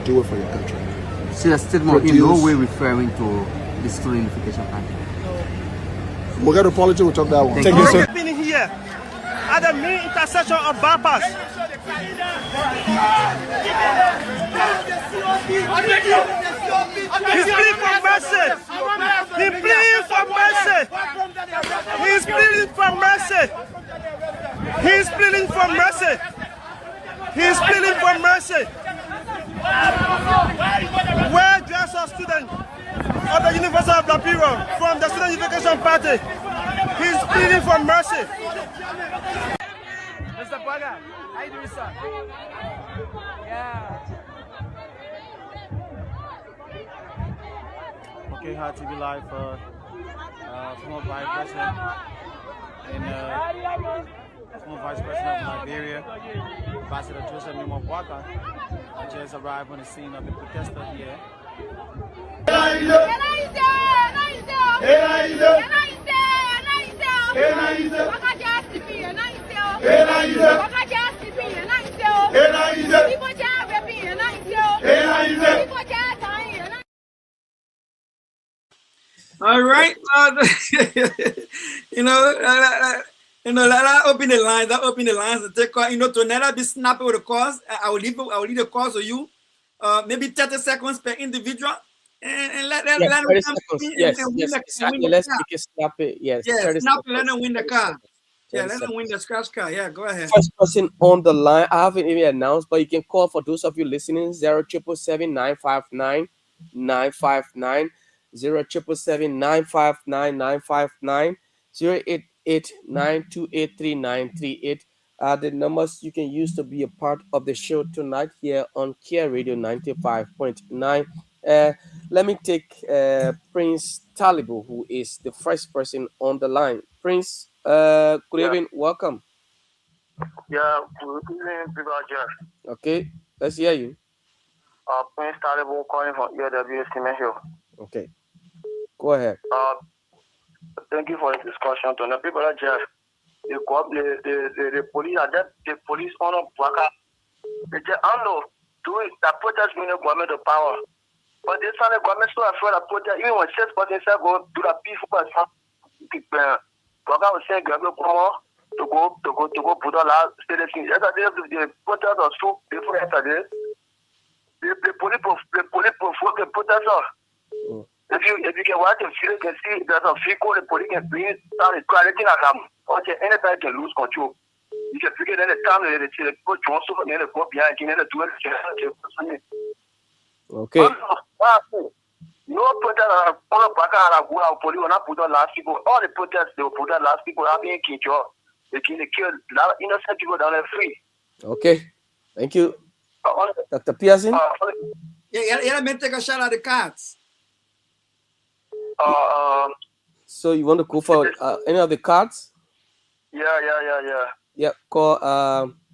do it for your country. So the statement in no way referring to the Student Unification Party. We'll get to politics, we'll talk that one. Thank you, sir. Been here at the main intersection of bypass. He's pleading for mercy. He's pleading for mercy. He's pleading for mercy. He's pleading for mercy. He's pleading for mercy. Where just a student of the University of Liberia from the Student Unification Party, he's pleading for mercy. Mr. Baga, how you doing, sir? Yeah. Okay, Hard TV Live, former Vice President and former Vice President of Liberia, Ambassador Joseph Nwabwaka, just arrived on the scene of the protester here. All right, that open the lines and take to never be snappy with the cause. I will leave the cause to you. Maybe 30 seconds per individual, and let them yes, exactly. Let's make it snappy. Yes, snappy. Let them win the car. Yeah, let them win the scratch car. Yeah, go ahead. First person on the line. I haven't even announced, but you can call for those of you listening. 0777-959-959, 0777-959-959, 088-928-3938. The numbers you can use to be a part of the show tonight here on Care Radio 95.9. Let me take Prince Talibu, who is the first person on the line. Prince, good evening, welcome. Yeah, good evening, people. Okay, let's hear you. Prince Talibu calling from UL-SUP April. Okay, go ahead. Thank you for the discussion. To the people that just the police are the police on Waka. They just do it. That protest mean the government of power. But this time the government so afraid of protest. Even when 6% say go do the peaceful person, Program was saying government to go put on last citizen. Yesterday the protest was so before yesterday. The police provoke the protesters. If you can watch the video, you can see there's a vehicle the police can bring started crowding at them. Okay, anytime can lose control. You can figure that the time they put Johnson and then go behind and then do it. Okay. No protest on the back of the police will not put on last people. All the protests they will put on last people are being killed. They kill innocent people down there free. Okay. Thank you. Dr. Pearson? Yeah, let me take a shot at the cards. So you want to go for any of the cards? Yeah. Yeah, call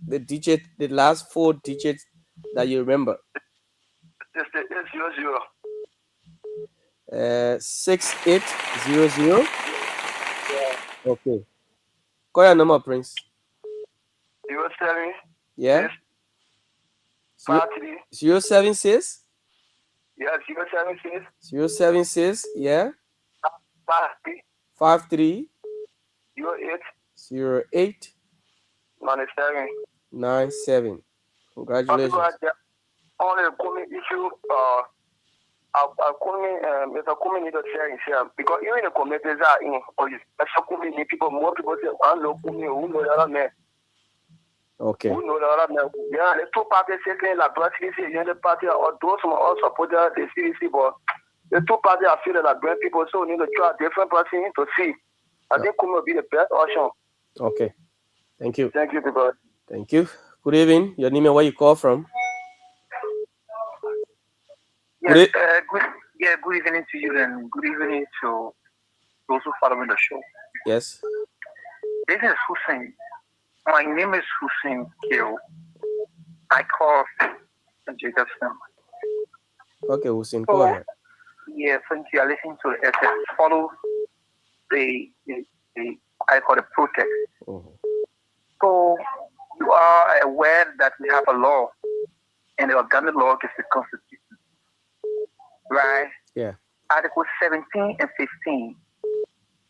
the last 4 digits that you remember. It's the 800. 6800. Yeah. Okay. Call your number, Prince. 07. Yeah. 53. 076. Yeah, 076. 076. Yeah. 53. 53. 08. 08. 97. 97. Congratulations. Only issue there's a community sharing here because even the communities are in or special community people, more people say I know community who know the other man. Okay. Who know the other man? Yeah, the two parties saying like Black CDC, the other party or those who all support the CDC, but the two parties are feeling like black people, so we need to try a different person to see. I think community will be the best option. Okay. Thank you. Thank you, people. Thank you. Good evening. Your name and where you call from? Yes, good evening to you and good evening to those who following the show. Yes. This is Hussein. My name is Hussein Keo. I call from Jacobson. Okay, Hussein, go ahead. Yeah, thank you. I listen to the SS. Follow the I call the protest. So you are aware that we have a law, and the organic law is the Constitution. Right? Yeah. Article 17 and 15,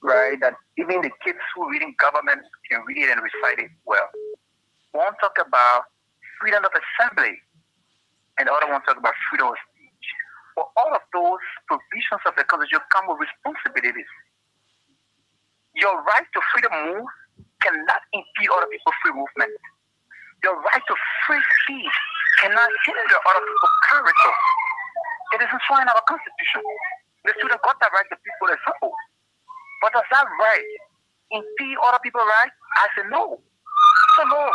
right? That even the kids who reading government can read it and recite it well. One talk about freedom of assembly, and the other one talk about freedom of speech. For all of those provisions of the Constitution come with responsibilities. Your right to freedom of move cannot impede other people's free movement. Your right to free speech cannot hinder other people's character. It is enshrined in our Constitution. The student got that right to peaceful example. But does that right impede other people's right? I said no. So no,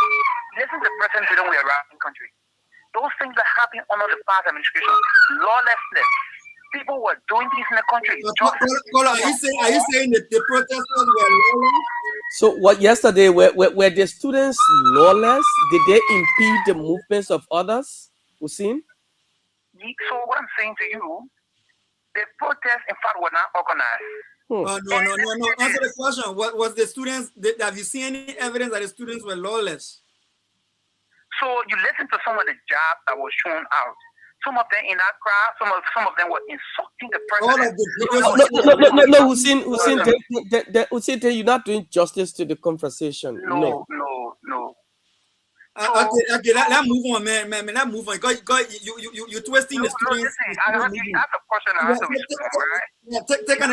this is the present freedom we are around in the country. Those things that happen under the past administration, lawlessness. People were doing things in the country. Are you saying that the protesters were lawless? So what yesterday were the students lawless? Did they impede the movements of others, Hussein? So what I'm saying to you, the protests in fact were not organized. No. Answer the question. What was the students? Have you seen any evidence that the students were lawless? So you listen to some of the jobs that was shown out. Some of them in that crowd, some of them were insulting the president. No, Hussein, you're not doing justice to the conversation. No. Okay, let's move on, man. Let's move on. You're twisting the students. I have a question. I have to respond, right? Take a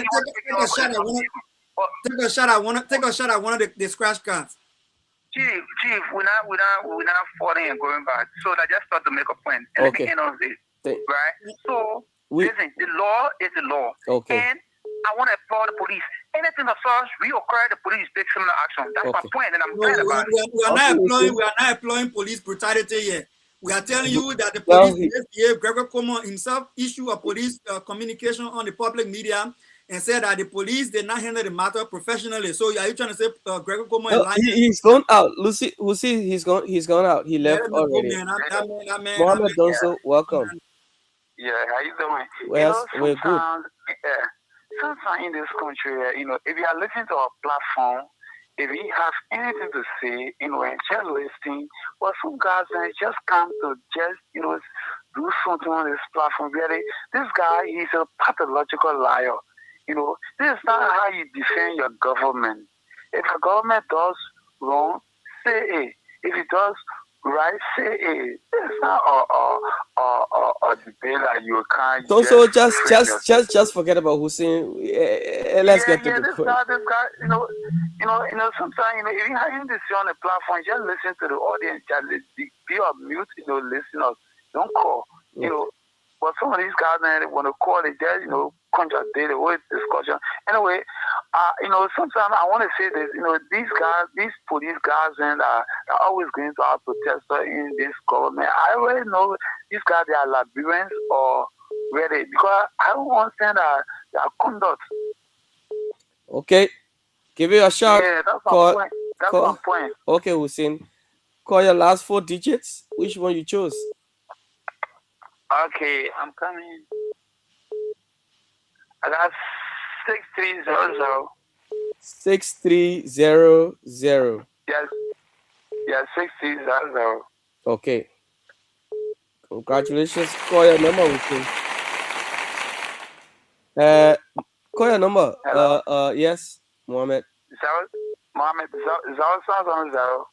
shot. Take a shot at one of the scratch cards. Chief, we're not falling and going back. So I just thought to make a point. And at the end of it, right? So listen, the law is the law. Okay. And I want to applaud the police. Anything of such reoccur, the police take similar action. That's my point, and I'm glad about it. We are not employing police brutality here. We are telling you that the police misbehaved. Gregor Como himself issued a police communication on the public media and said that the police did not handle the matter professionally. So are you trying to say Gregor Como is lying? He's gone out. Lucy, he's gone out. He left already. Mohammed Donso, welcome. Yeah, how you doing? Well, we're good. Sometimes in this country, if you are listening to our platform, if you have anything to say, and just listening, well, some guys just come to just, do something on this platform. Really, this guy, he's a pathological liar. You know, this is not how you defend your government. If the government does wrong, say it. If it does right, say it. It's not a debate that you can't. So just forget about Hussein. Let's get to the this point. guy, sometimes, if you have him this on the platform, just listen to the audience, just be on mute, listen up. Don't call, But some of these guys, man, they want to call, they just, contradict the whole discussion. Anyway, sometimes I want to say this, these guys, these police guys, and are always going to our protesters in this government. I already know these guys, they are Liberians or ready, because I don't understand their conduct. Okay, give it a shot. Yeah, that's my point. That's my point. Okay, Hussein, call your last 4 digits. Which one you chose? Okay, I'm coming. I got 6300. 6300. Yes, 6300. Okay. Congratulations. Call your number, Hussein. Call your number. Hello? Yes, Mohammed. Mohammed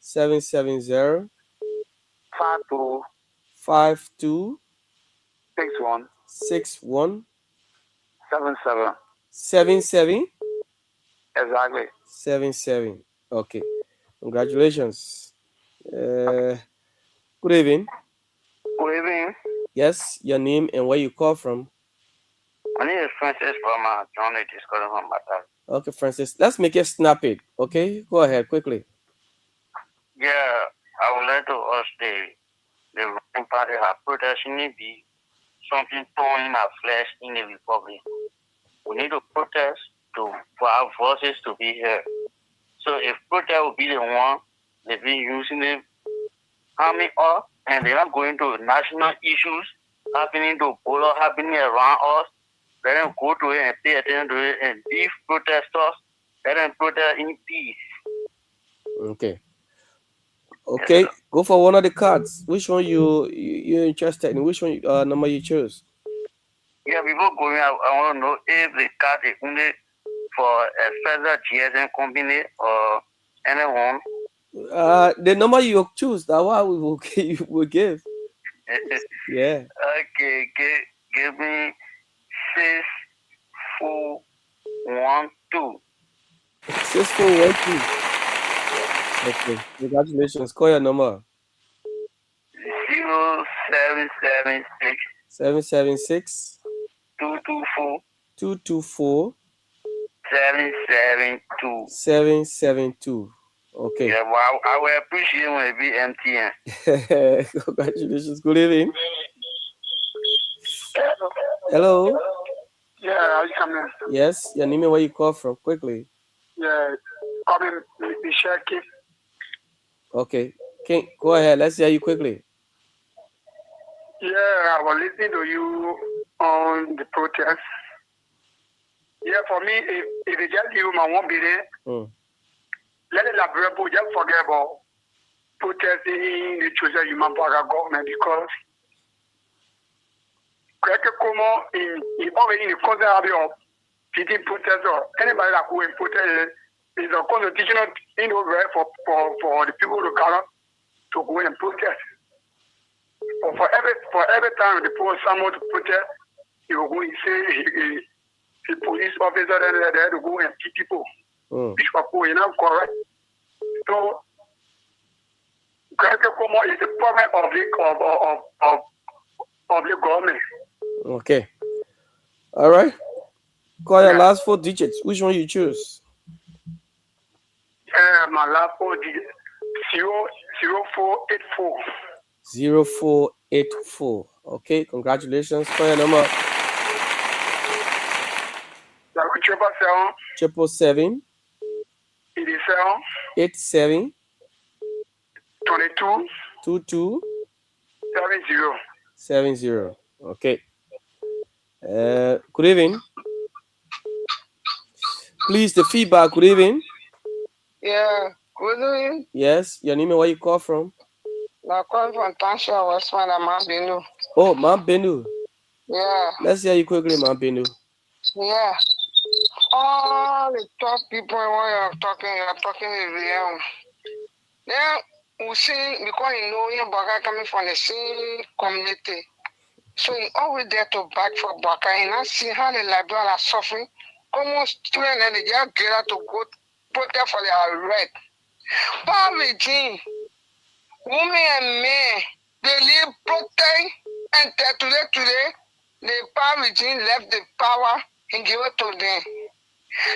070 770 52 52 61 61 77. 77. Exactly. 77. Okay. Congratulations. Good evening. Good evening. Yes, your name and where you call from. My name is Francis from Johnny Discussion from Batal. Okay, Francis. Let's make it snappy. Okay, go ahead quickly. Yeah, I would like to ask the ruling party have protesting be something throwing our flesh in the republic. We need to protest for our voices to be heard. So if protest will be the one, they've been using the army up, and they are going to national issues happening to Polo, happening around us. Let them go to it and pay attention to it and leave protesters. Let them protest in peace. Okay. Okay, yes, go for one of the cards. Which one you're interested in? Which one number you choose? Yeah, before going, I want to know if the card is only for a federal GSM company or anyone. The number you choose, that one we will give. Yeah. Okay, give me 6412. 6412. Okay, congratulations. Call your number. 0776 776 224 224 772. 772. Okay. Yeah, well, I will appreciate when it be MTN. Congratulations. Good evening. Hello. Yeah, are you coming? Yes, your name and where you call from, quickly. Yeah, coming, Michelle King. Okay. Go ahead. Let's hear you quickly. Yeah, I was listening to you on the protest. Yeah, for me, if it's just you, I won't be there. Let the Liberia people just forget about protesting in the chosen human power government, because already in the concept of feeding protesters, anybody that go and protest is a constitutional right for the people to gather to go and protest. But for every time the post someone to protest, you will go and say the police officer there to go and beat people. Which are correct. So Komo is the problem of the government. Okay. All right. Call your last 4 digits. Which one you choose? My last 4 digits 0484. 0484. Okay. Congratulations. Call your number. 777 87 22 70. Okay. Good evening. Please, the feedback. Good evening. Yeah, good evening. Yes, your name and where you call from? I call from Tansha, Westman, Amabino. Oh, Mount Benu. Yeah. Let's hear you quickly, Mount Benu. Yeah. All the top people when you're talking in the then we see because you know your Baka coming from the same community. So he always there to back for Baka and I see how the Liberia are suffering. Come on, students and they just get out to go protest for their right. Power regime, women and men, they live protest and today, the power regime left the power and give it to them.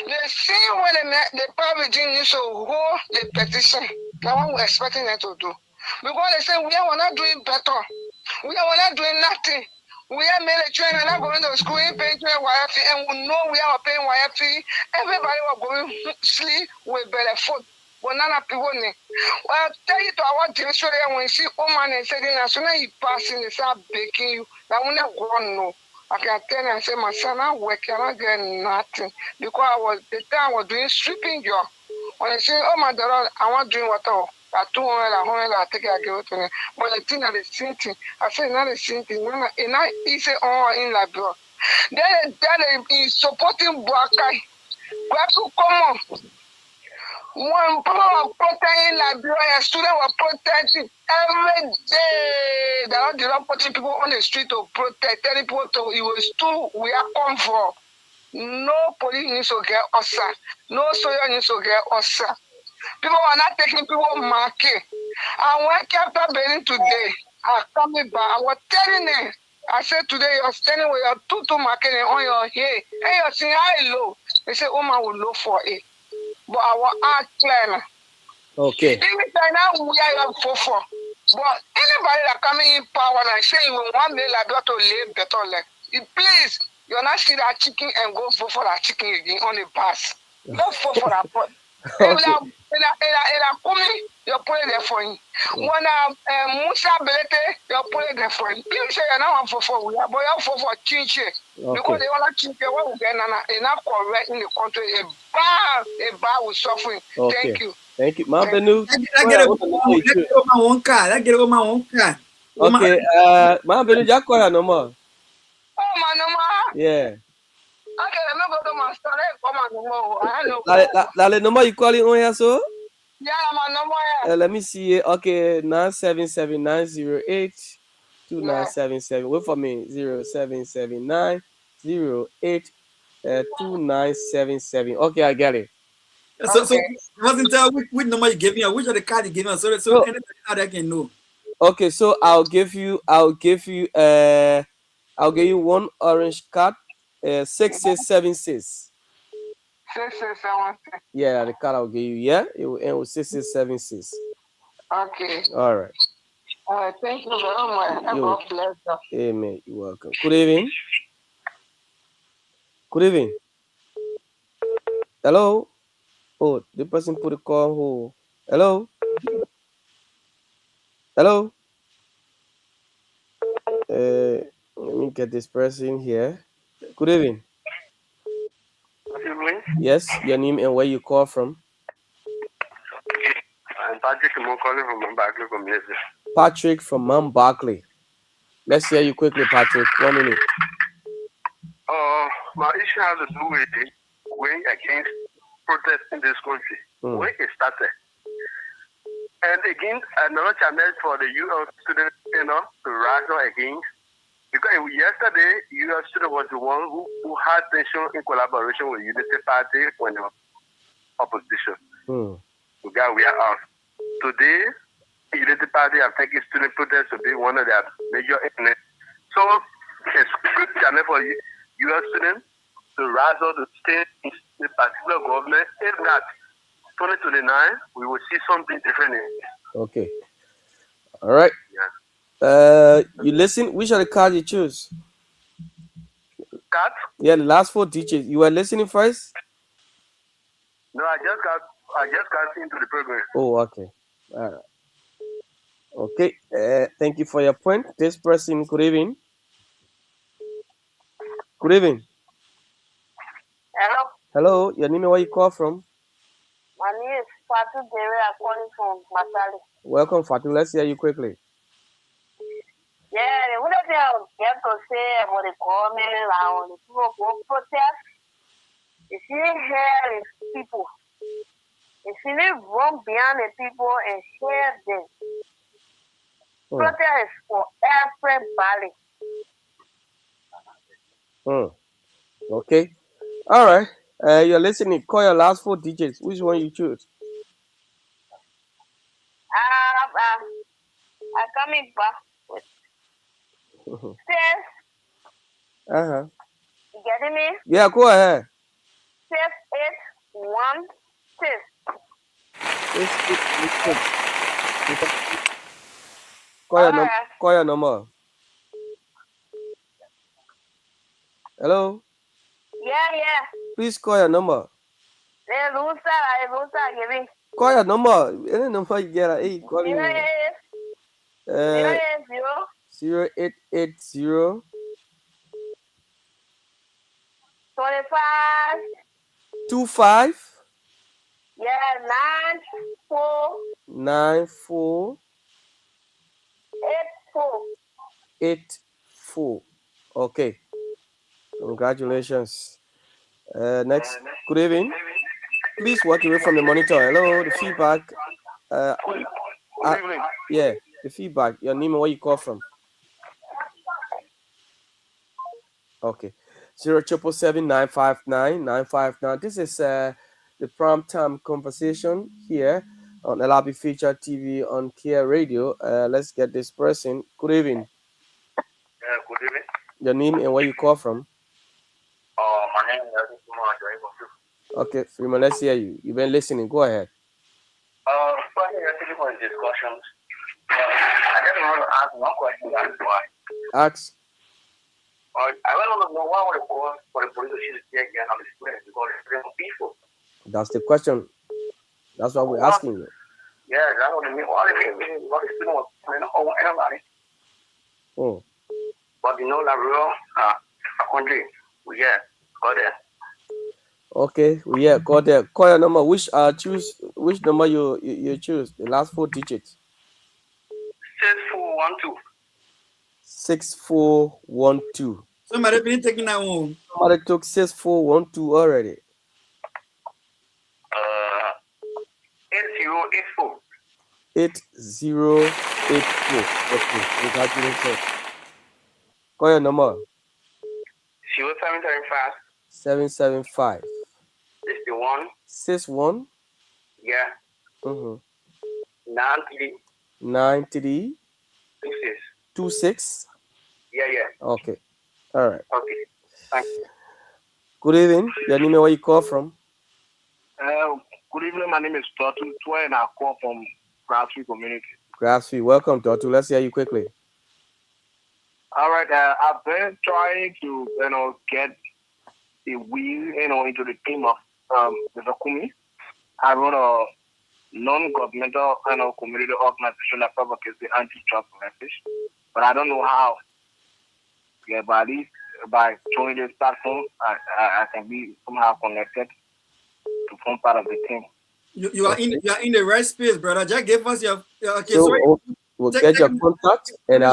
The same way the power regime needs to hold the petition, that's what we're expecting them to do. Because they say we are not doing better. We are not doing nothing. We are made a train and not going to school, paying YF, and we know we are paying YF. Everybody was going to sleep with better food. But none of people know. Well, tell you to our district when you see woman and saying, as soon as you pass in, they start baking you. That will not go on. No. I can tell you and say, my son, I work, I don't get nothing. Because the time I was doing sweeping job. When I say, oh my daughter, I want doing water. At 200, 100, I take it, I give it to them. But the thing that is same thing, I say, not the same thing. And I say, oh, in Liberia. That is supporting Buakai. Buakai, come on. When people are protesting Liberia, students were protesting every day. They're not putting people on the street to protest, telling people to, it was too, we are come for. No police needs to get us. No soldier needs to get us. People are not taking people market. And when after Benin today, I coming back, I was telling them, I said today you're standing with your two market on your head, and you're saying high low. They say, oh man will low for it. But I will act clear. Okay. Even now we are for. But anybody that coming in power and saying we want me like to live better life, please, you're not see that chicken and go for that chicken again on the bus. Don't fall for that. Okay. You're putting there for him. When Musa Belete, you're putting there for him. You say you're not for we are, but you're for change. Because they want to change what we get and not correct in the country. A bar with suffering. Okay. Thank you. Thank you. Mambenu. I get it on my own car. I get it on my own car. Okay, Mambenu, just call her no more. Oh, my no more. Yeah. Okay, let me go to my store. Come on, no more. I know. That number you calling on here, so? Yeah, my number. Let me see it. Okay, 977-908-2977. Wait for me. 0779-08-2977. Okay, I get it. So you wasn't tell which number you gave me or which of the card you gave me, so anybody out there can know. Okay, so I'll give you one orange card. 6676. 6676. Yeah, the card I'll give you. Yeah, it will end with 6676. Okay. All right. All right. Thank you very much. God bless you. Amen. You're welcome. Good evening. Good evening. Hello. Oh, the person put a call on hold. Hello. Hello. Let me get this person here. Good evening. Yes, your name and where you call from? I'm Patrick. I'm calling from Mount Barkley from yesterday. Patrick from Mount Barkley. Let's hear you quickly, Patrick. 1 minute. My issue has to do with going against protest in this country. When it started. And again, another challenge for the UL students, to rise up against. Because yesterday, UL student was the one who had tension in collaboration with Unity Party when they were opposition. We are out. Today, Unity Party have taken student protest to be one of their major elements. So it's a good challenge for UL students to rise up to stay in the particular government. If not, 2029, we will see something different. Okay. All right. You listen. Which are the cards you choose? Cards? Yeah, the last 4 digits. You were listening first? No, I just got into the program. Oh, okay. All right. Okay. Thank you for your point. This person, good evening. Good evening. Hello. Hello. Your name and where you call from? My name is Fatu Dere. I'm calling from Masali. Welcome, Fatu. Let's hear you quickly. Yeah, they wouldn't get to say about the government and the people go protest. If you hear the people, if you run behind the people and hear them, protest is for everybody. Okay. All right. You're listening. Call your last 4 digits. Which one you choose? I'm coming back with 6. Uh-huh. You getting me? Yeah, go ahead. 6816. Call your number. Hello? Yeah. Please call your number. Give me. Call your number. Any number you get, hey, call you. 0880 25. 25 Yeah, 94 84. Okay. Congratulations. Next. Good evening. Please walk away from the monitor. Hello, the feedback. Good evening. Yeah, the feedback. Your name and where you call from. Okay. 0777959 This is the prime time conversation here on LRB Feature TV on Kia Radio. Let's get this person. Good evening. Good evening. Your name and where you call from. My name is Okay, Freeman, let's hear you. You've been listening. Go ahead. First, you're for discussions. I just want to ask one question. Ask. I want to know why would it cause for the police to shoot the tear gas on the students because they're peaceful. That's the question. That's what we're asking you. Yeah, that's what I mean. What the student was playing on anybody. But you know, Liberia, country, we got there. Okay, yeah, got there. Call your number. Which number you choose? The last 4 digits. 6412. 6412. Somebody been taking that one. Somebody took 6412 already. 8084. 8084. Okay, congratulations. Call your number. 0775. 775. 61. Yeah. 93. 93. 26. Yeah. Okay. All right. Okay. Thank you. Good evening. Your name and where you call from? Good evening. My name is Totu Twa, and I call from Grassroots Community. Grassroots. Welcome, Totu. Let's hear you quickly. All right. I've been trying to, get the wheel, into the team of the Kumi. I run a non-governmental community organization that propagates the anti-drug message, but I don't know how. Yeah, but at least by joining this platform, I can be somehow connected to form part of the team. You are in the right space, brother. Just give us your okay. So Sorry. we'll get your contact and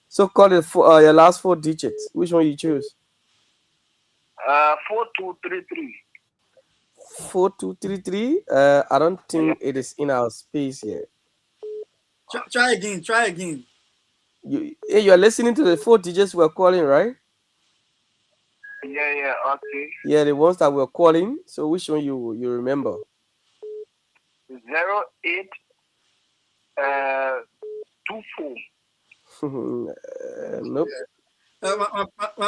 So call it for your last 4 digits. Which one you choose? 4233. 4233. I don't think it is in our space yet. Try again. You are listening to the 4 digits we're calling, right? Yeah, okay. Yeah, the ones that we're calling. So which one you remember? 0824. Nope.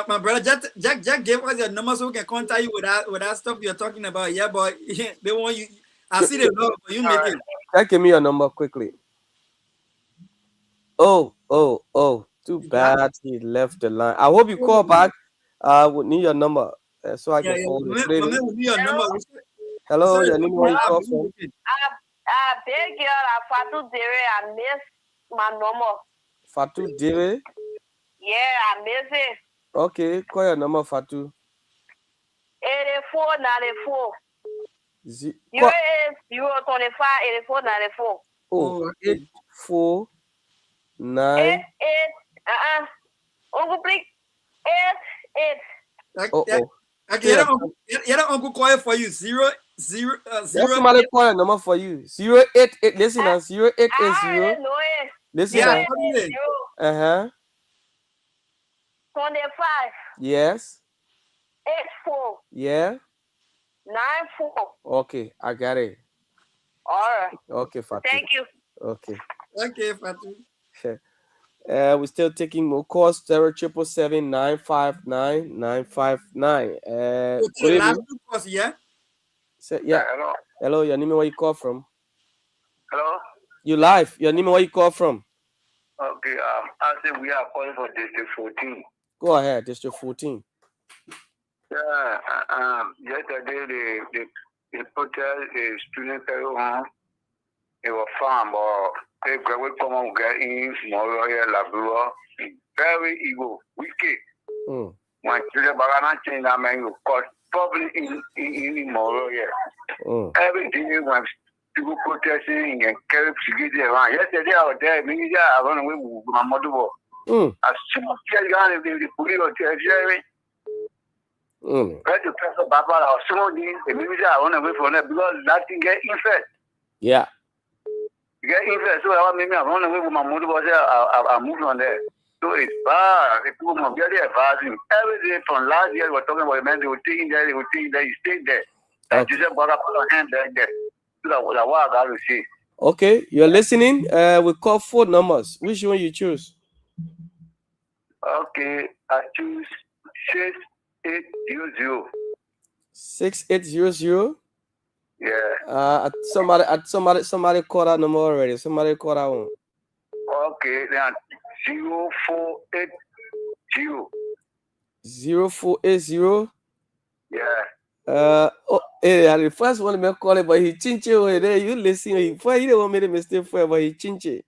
My brother, Jack gave us your number so we can contact you with that stuff you're talking about. Yeah, but they want you. I see the number, but you make it. Jack, give me your number quickly. Oh. Too bad he left the line. I hope you call back. I would need your number so I can forward it. Hello, your name, where you call from? Big girl, Fatu Dere, I miss my number. Fatu Dere? Yeah, I miss it. Okay, call your number, Fatu. 8494. 025 8494. Oh, 84 9. 8. Uncle, please. 8. Okay, Uncle call for you. 0. That's somebody call a number for you. 088. Listen, 0880. Listen, yeah. 25. Yes. 84. Yeah. 94. Okay, I got it. All right. Okay, Fatu. Thank you. Okay. Okay, Fatu. We're still taking more calls. 0777 959 959. The Good last evening. 2 calls, yeah? Yeah. Hello. Hello, your name and where you call from? Hello. You live. Your name and where you call from? Okay. I said we are calling for District 14. Go ahead, District 14. Yeah. Yesterday they protest the student carry on. It was farm or they will come and get in tomorrow here, Liberia. Very evil, wicked. When children are change that man, you cause probably in tomorrow here. Every day when people protesting and carry security around. Yesterday I was there, maybe I run away with my mother. As soon as the police were there, the person Baba or somebody, maybe I run away from there because nothing get infected. Yeah. Get infected, so I run away with my mother. I moved on there. So it's bad. The people must get advising. Every day from last year, we were talking about the man, they were taking there, you stay there. Like you said, brother, put your hand there. So that's what I got to say. Okay, you're listening. We call 4 numbers. Which one you choose? Okay, I choose 6800. 6800. Yeah. Somebody call that number already. Somebody call that one. Okay, then 0480. 0480. Yeah. The first one me call it, but he changed it there. You listen, he didn't want me to mistake for, but he changed it.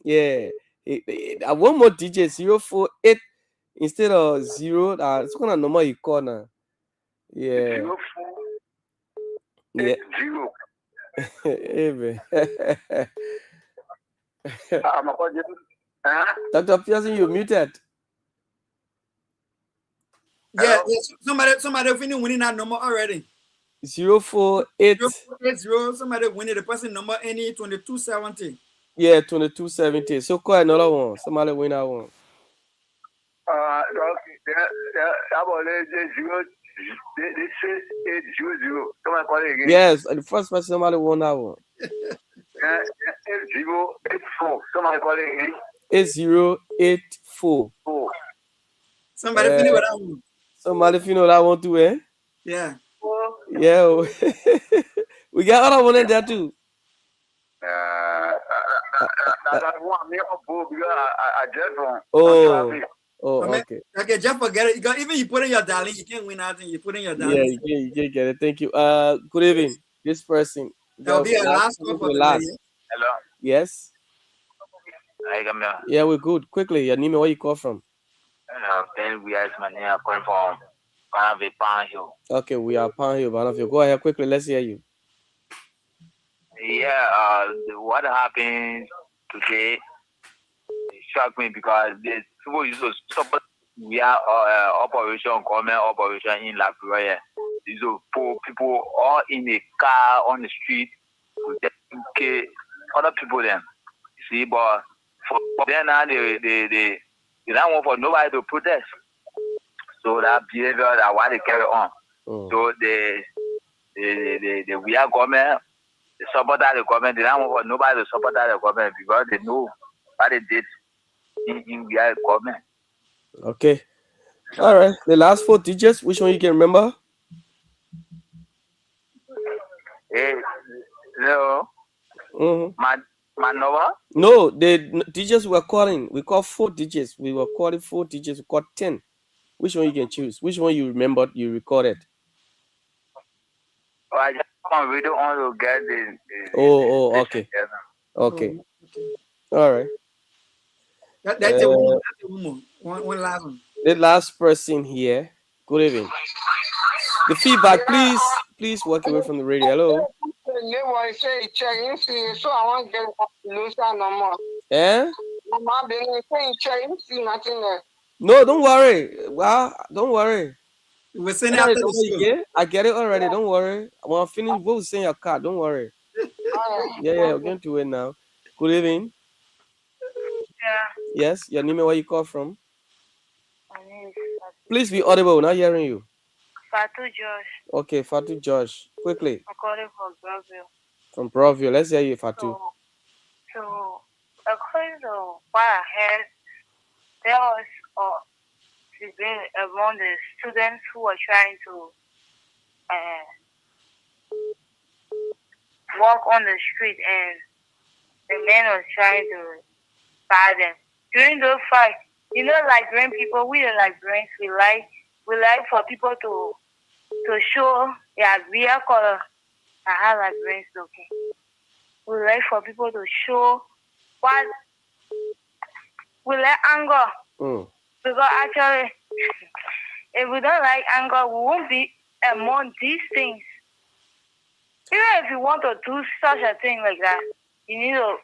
Yeah. I want more DJ 048 instead of 0. It's kind of number he call now. Yeah. 0480. Hey, man. I'm a Dr. Pearson, you muted. Yeah, somebody winning that number already. 048. 080, somebody winning the person number any 2270. Yeah, 2270. So call another one. Somebody win that one. Okay, how about this 800? Somebody call it again. Yes, the first person somebody won that one. 8084. Somebody call it again. 8084. Somebody finish with that one. Somebody finish that one too, eh? Yeah. Yeah. We got other one in there too. That one me up because I just wrong. Okay. Okay, just forget it. Because even you put in your darling, you can't win nothing. You put in your darling. Yeah, you can get it. Thank you. Good evening. This person. That'll be a last call for last. today. Hello. Yes. Hi, come here. Yeah, we're good. Quickly, your name and where you call from? Then we are my name. I'm calling from Pan Hill. Okay, we are Pan Hill. Go ahead quickly. Let's hear you. Yeah. What happened today shocked me because the people used to support we are government operation in Liberia. These are poor people all in the car on the street with the other people then. See, but for them now they don't want for nobody to protest. So that behavior that why they carry on. So the we are government, they support the government, they don't want for nobody to support the government because they know what they did in we are government. Okay. All right. The last 4 digits, which one you can remember? Hey, hello. My number? No, the digits we're calling. We call 4 digits. We were calling 4 digits. We call 10. Which one you can choose? Which one you remembered you recorded? Oh, I just really want to get the okay. Okay. All right. That's a woman. That's a woman. One last one. The last person here. Good evening. The feedback, please walk away from the radio. Hello. So I want to get lose that number. Eh? Mama being saying, you see nothing there. No, don't worry. Well, don't worry. We're saying after the show. I get it already. Don't worry. When I finish, we'll send your card. Don't worry. Yeah, we're going to it now. Good evening. Yeah. Yes, your name and where you call from? My name is Please be audible. We're not hearing you. Fatu Josh. Okay, Fatu Josh. Quickly. I'm calling from Brazil. From Provio. Let's hear you, Fatu. So according to what I heard, there was debate among the students who were trying to walk on the street, and the man was trying to buy them. During those fights, you know, Liberian people, we are Liberians. We like for people to show their real color and how Liberians looking. We like for people to show what we like anger. Because actually, if we don't like anger, we won't be among these things. Even if you want to do such a thing like that, you need to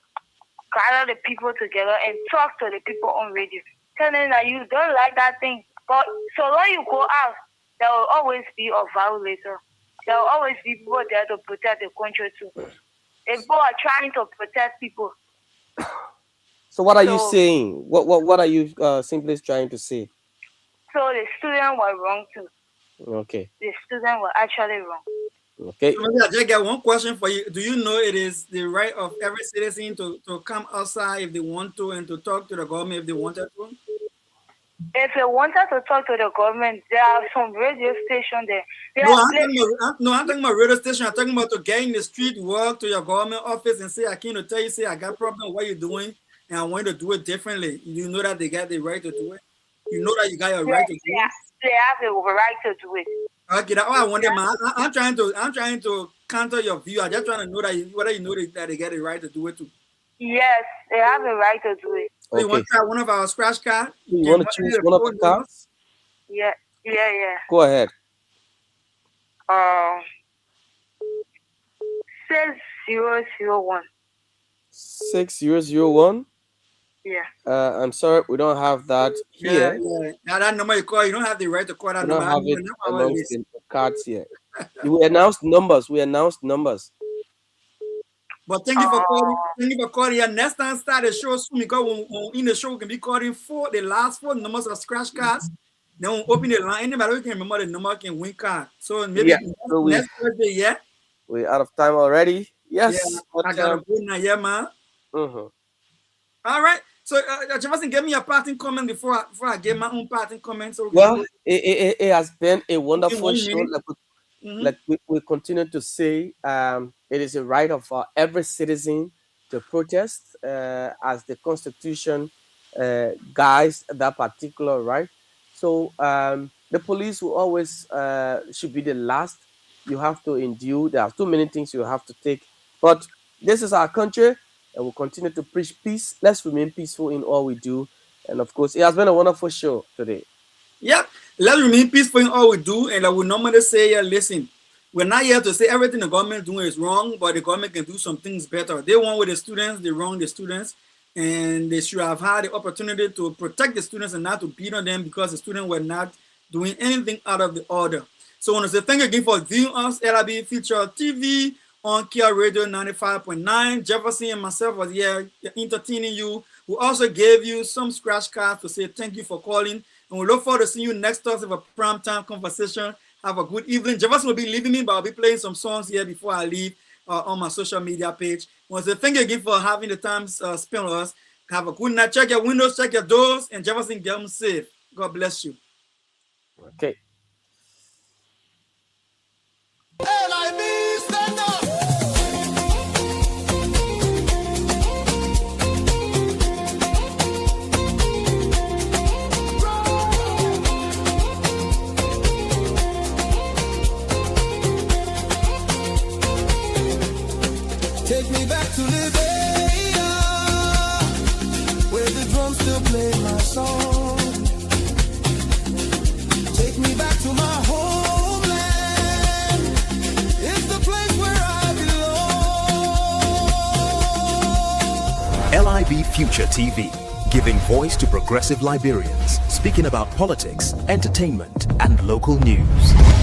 gather the people together and talk to the people on radio. Tell them that you don't like that thing. But so long you go out, there will always be a violator. There will always be people there to protect the country too. If people are trying to protect people. So what are you saying? What are you simply trying to say? So the students were wrong too. Okay. The students were actually wrong. Okay. So maybe I just get one question for you. Do you know it is the right of every citizen to come outside if they want to and to talk to the government if they wanted to? If they wanted to talk to the government, there are some radio stations there. I'm talking about radio station. I'm talking about to get in the street, walk to your government office and say, I came to tell you, say, I got a problem, what you're doing, and I want you to do it differently. You know that they got the right to do it? You know that you got your right to do it? They have the right to do it. Okay, that's what I wanted, man. I'm trying to counter your view. I'm just trying to know that whether you know that they get the right to do it too. Yes, they have the right to do it. So you want to try one of our scratch cards? You want to choose one of the cards? Yeah. Go ahead. 6001. 6001? Yeah. I'm sorry, we don't have that here. Yeah. Now that number you call, you don't have the right to call that We don't number. have it amongst the cards here. We announced numbers. But thank you for calling. Thank you for calling. Yeah, next time start the show soon because when in the show we can be calling the last four numbers of scratch cards. Then we'll open the line. Anybody who can remember the number can win card. So maybe next Thursday, yeah. We're out of time already. Yes. Yeah, I gotta go now, yeah, man. All right. So Jefferson, give me a parting comment before I get my own parting comment. So it has been a wonderful show. Like we continue to say, it is a right of every citizen to protest as the Constitution guides that particular right. So the police will always should be the last. You have to endure. There are too many things you have to take. But this is our country, and we'll continue to preach peace. Let's remain peaceful in all we do. And of course, it has been a wonderful show today. Yeah, let's remain peaceful in all we do. And I would normally say, yeah, listen, we're not here to say everything the government is doing is wrong, but the government can do some things better. They want with the students, they wrong the students, and they should have had the opportunity to protect the students and not to beat on them because the students were not doing anything out of the order. So I want to say thank you again for viewing us, LIB Feature TV on Kia Radio 95.9. Jefferson and myself was here entertaining you. We also gave you some scratch cards to say thank you for calling. And we look forward to seeing you next Thursday for prime time conversation. Have a good evening. Jefferson will be leaving me, but I'll be playing some songs here before I leave on my social media page. I want to say thank you again for having the time spent with us. Have a good night. Check your windows, check your doors, and Jefferson, get them safe. God bless you. Okay. Take me back to Liberia, where the drums still play my song. Take me back to my homeland. It's the place where I belong. LIB Future TV, giving voice to progressive Liberians, speaking about politics, entertainment, and local news.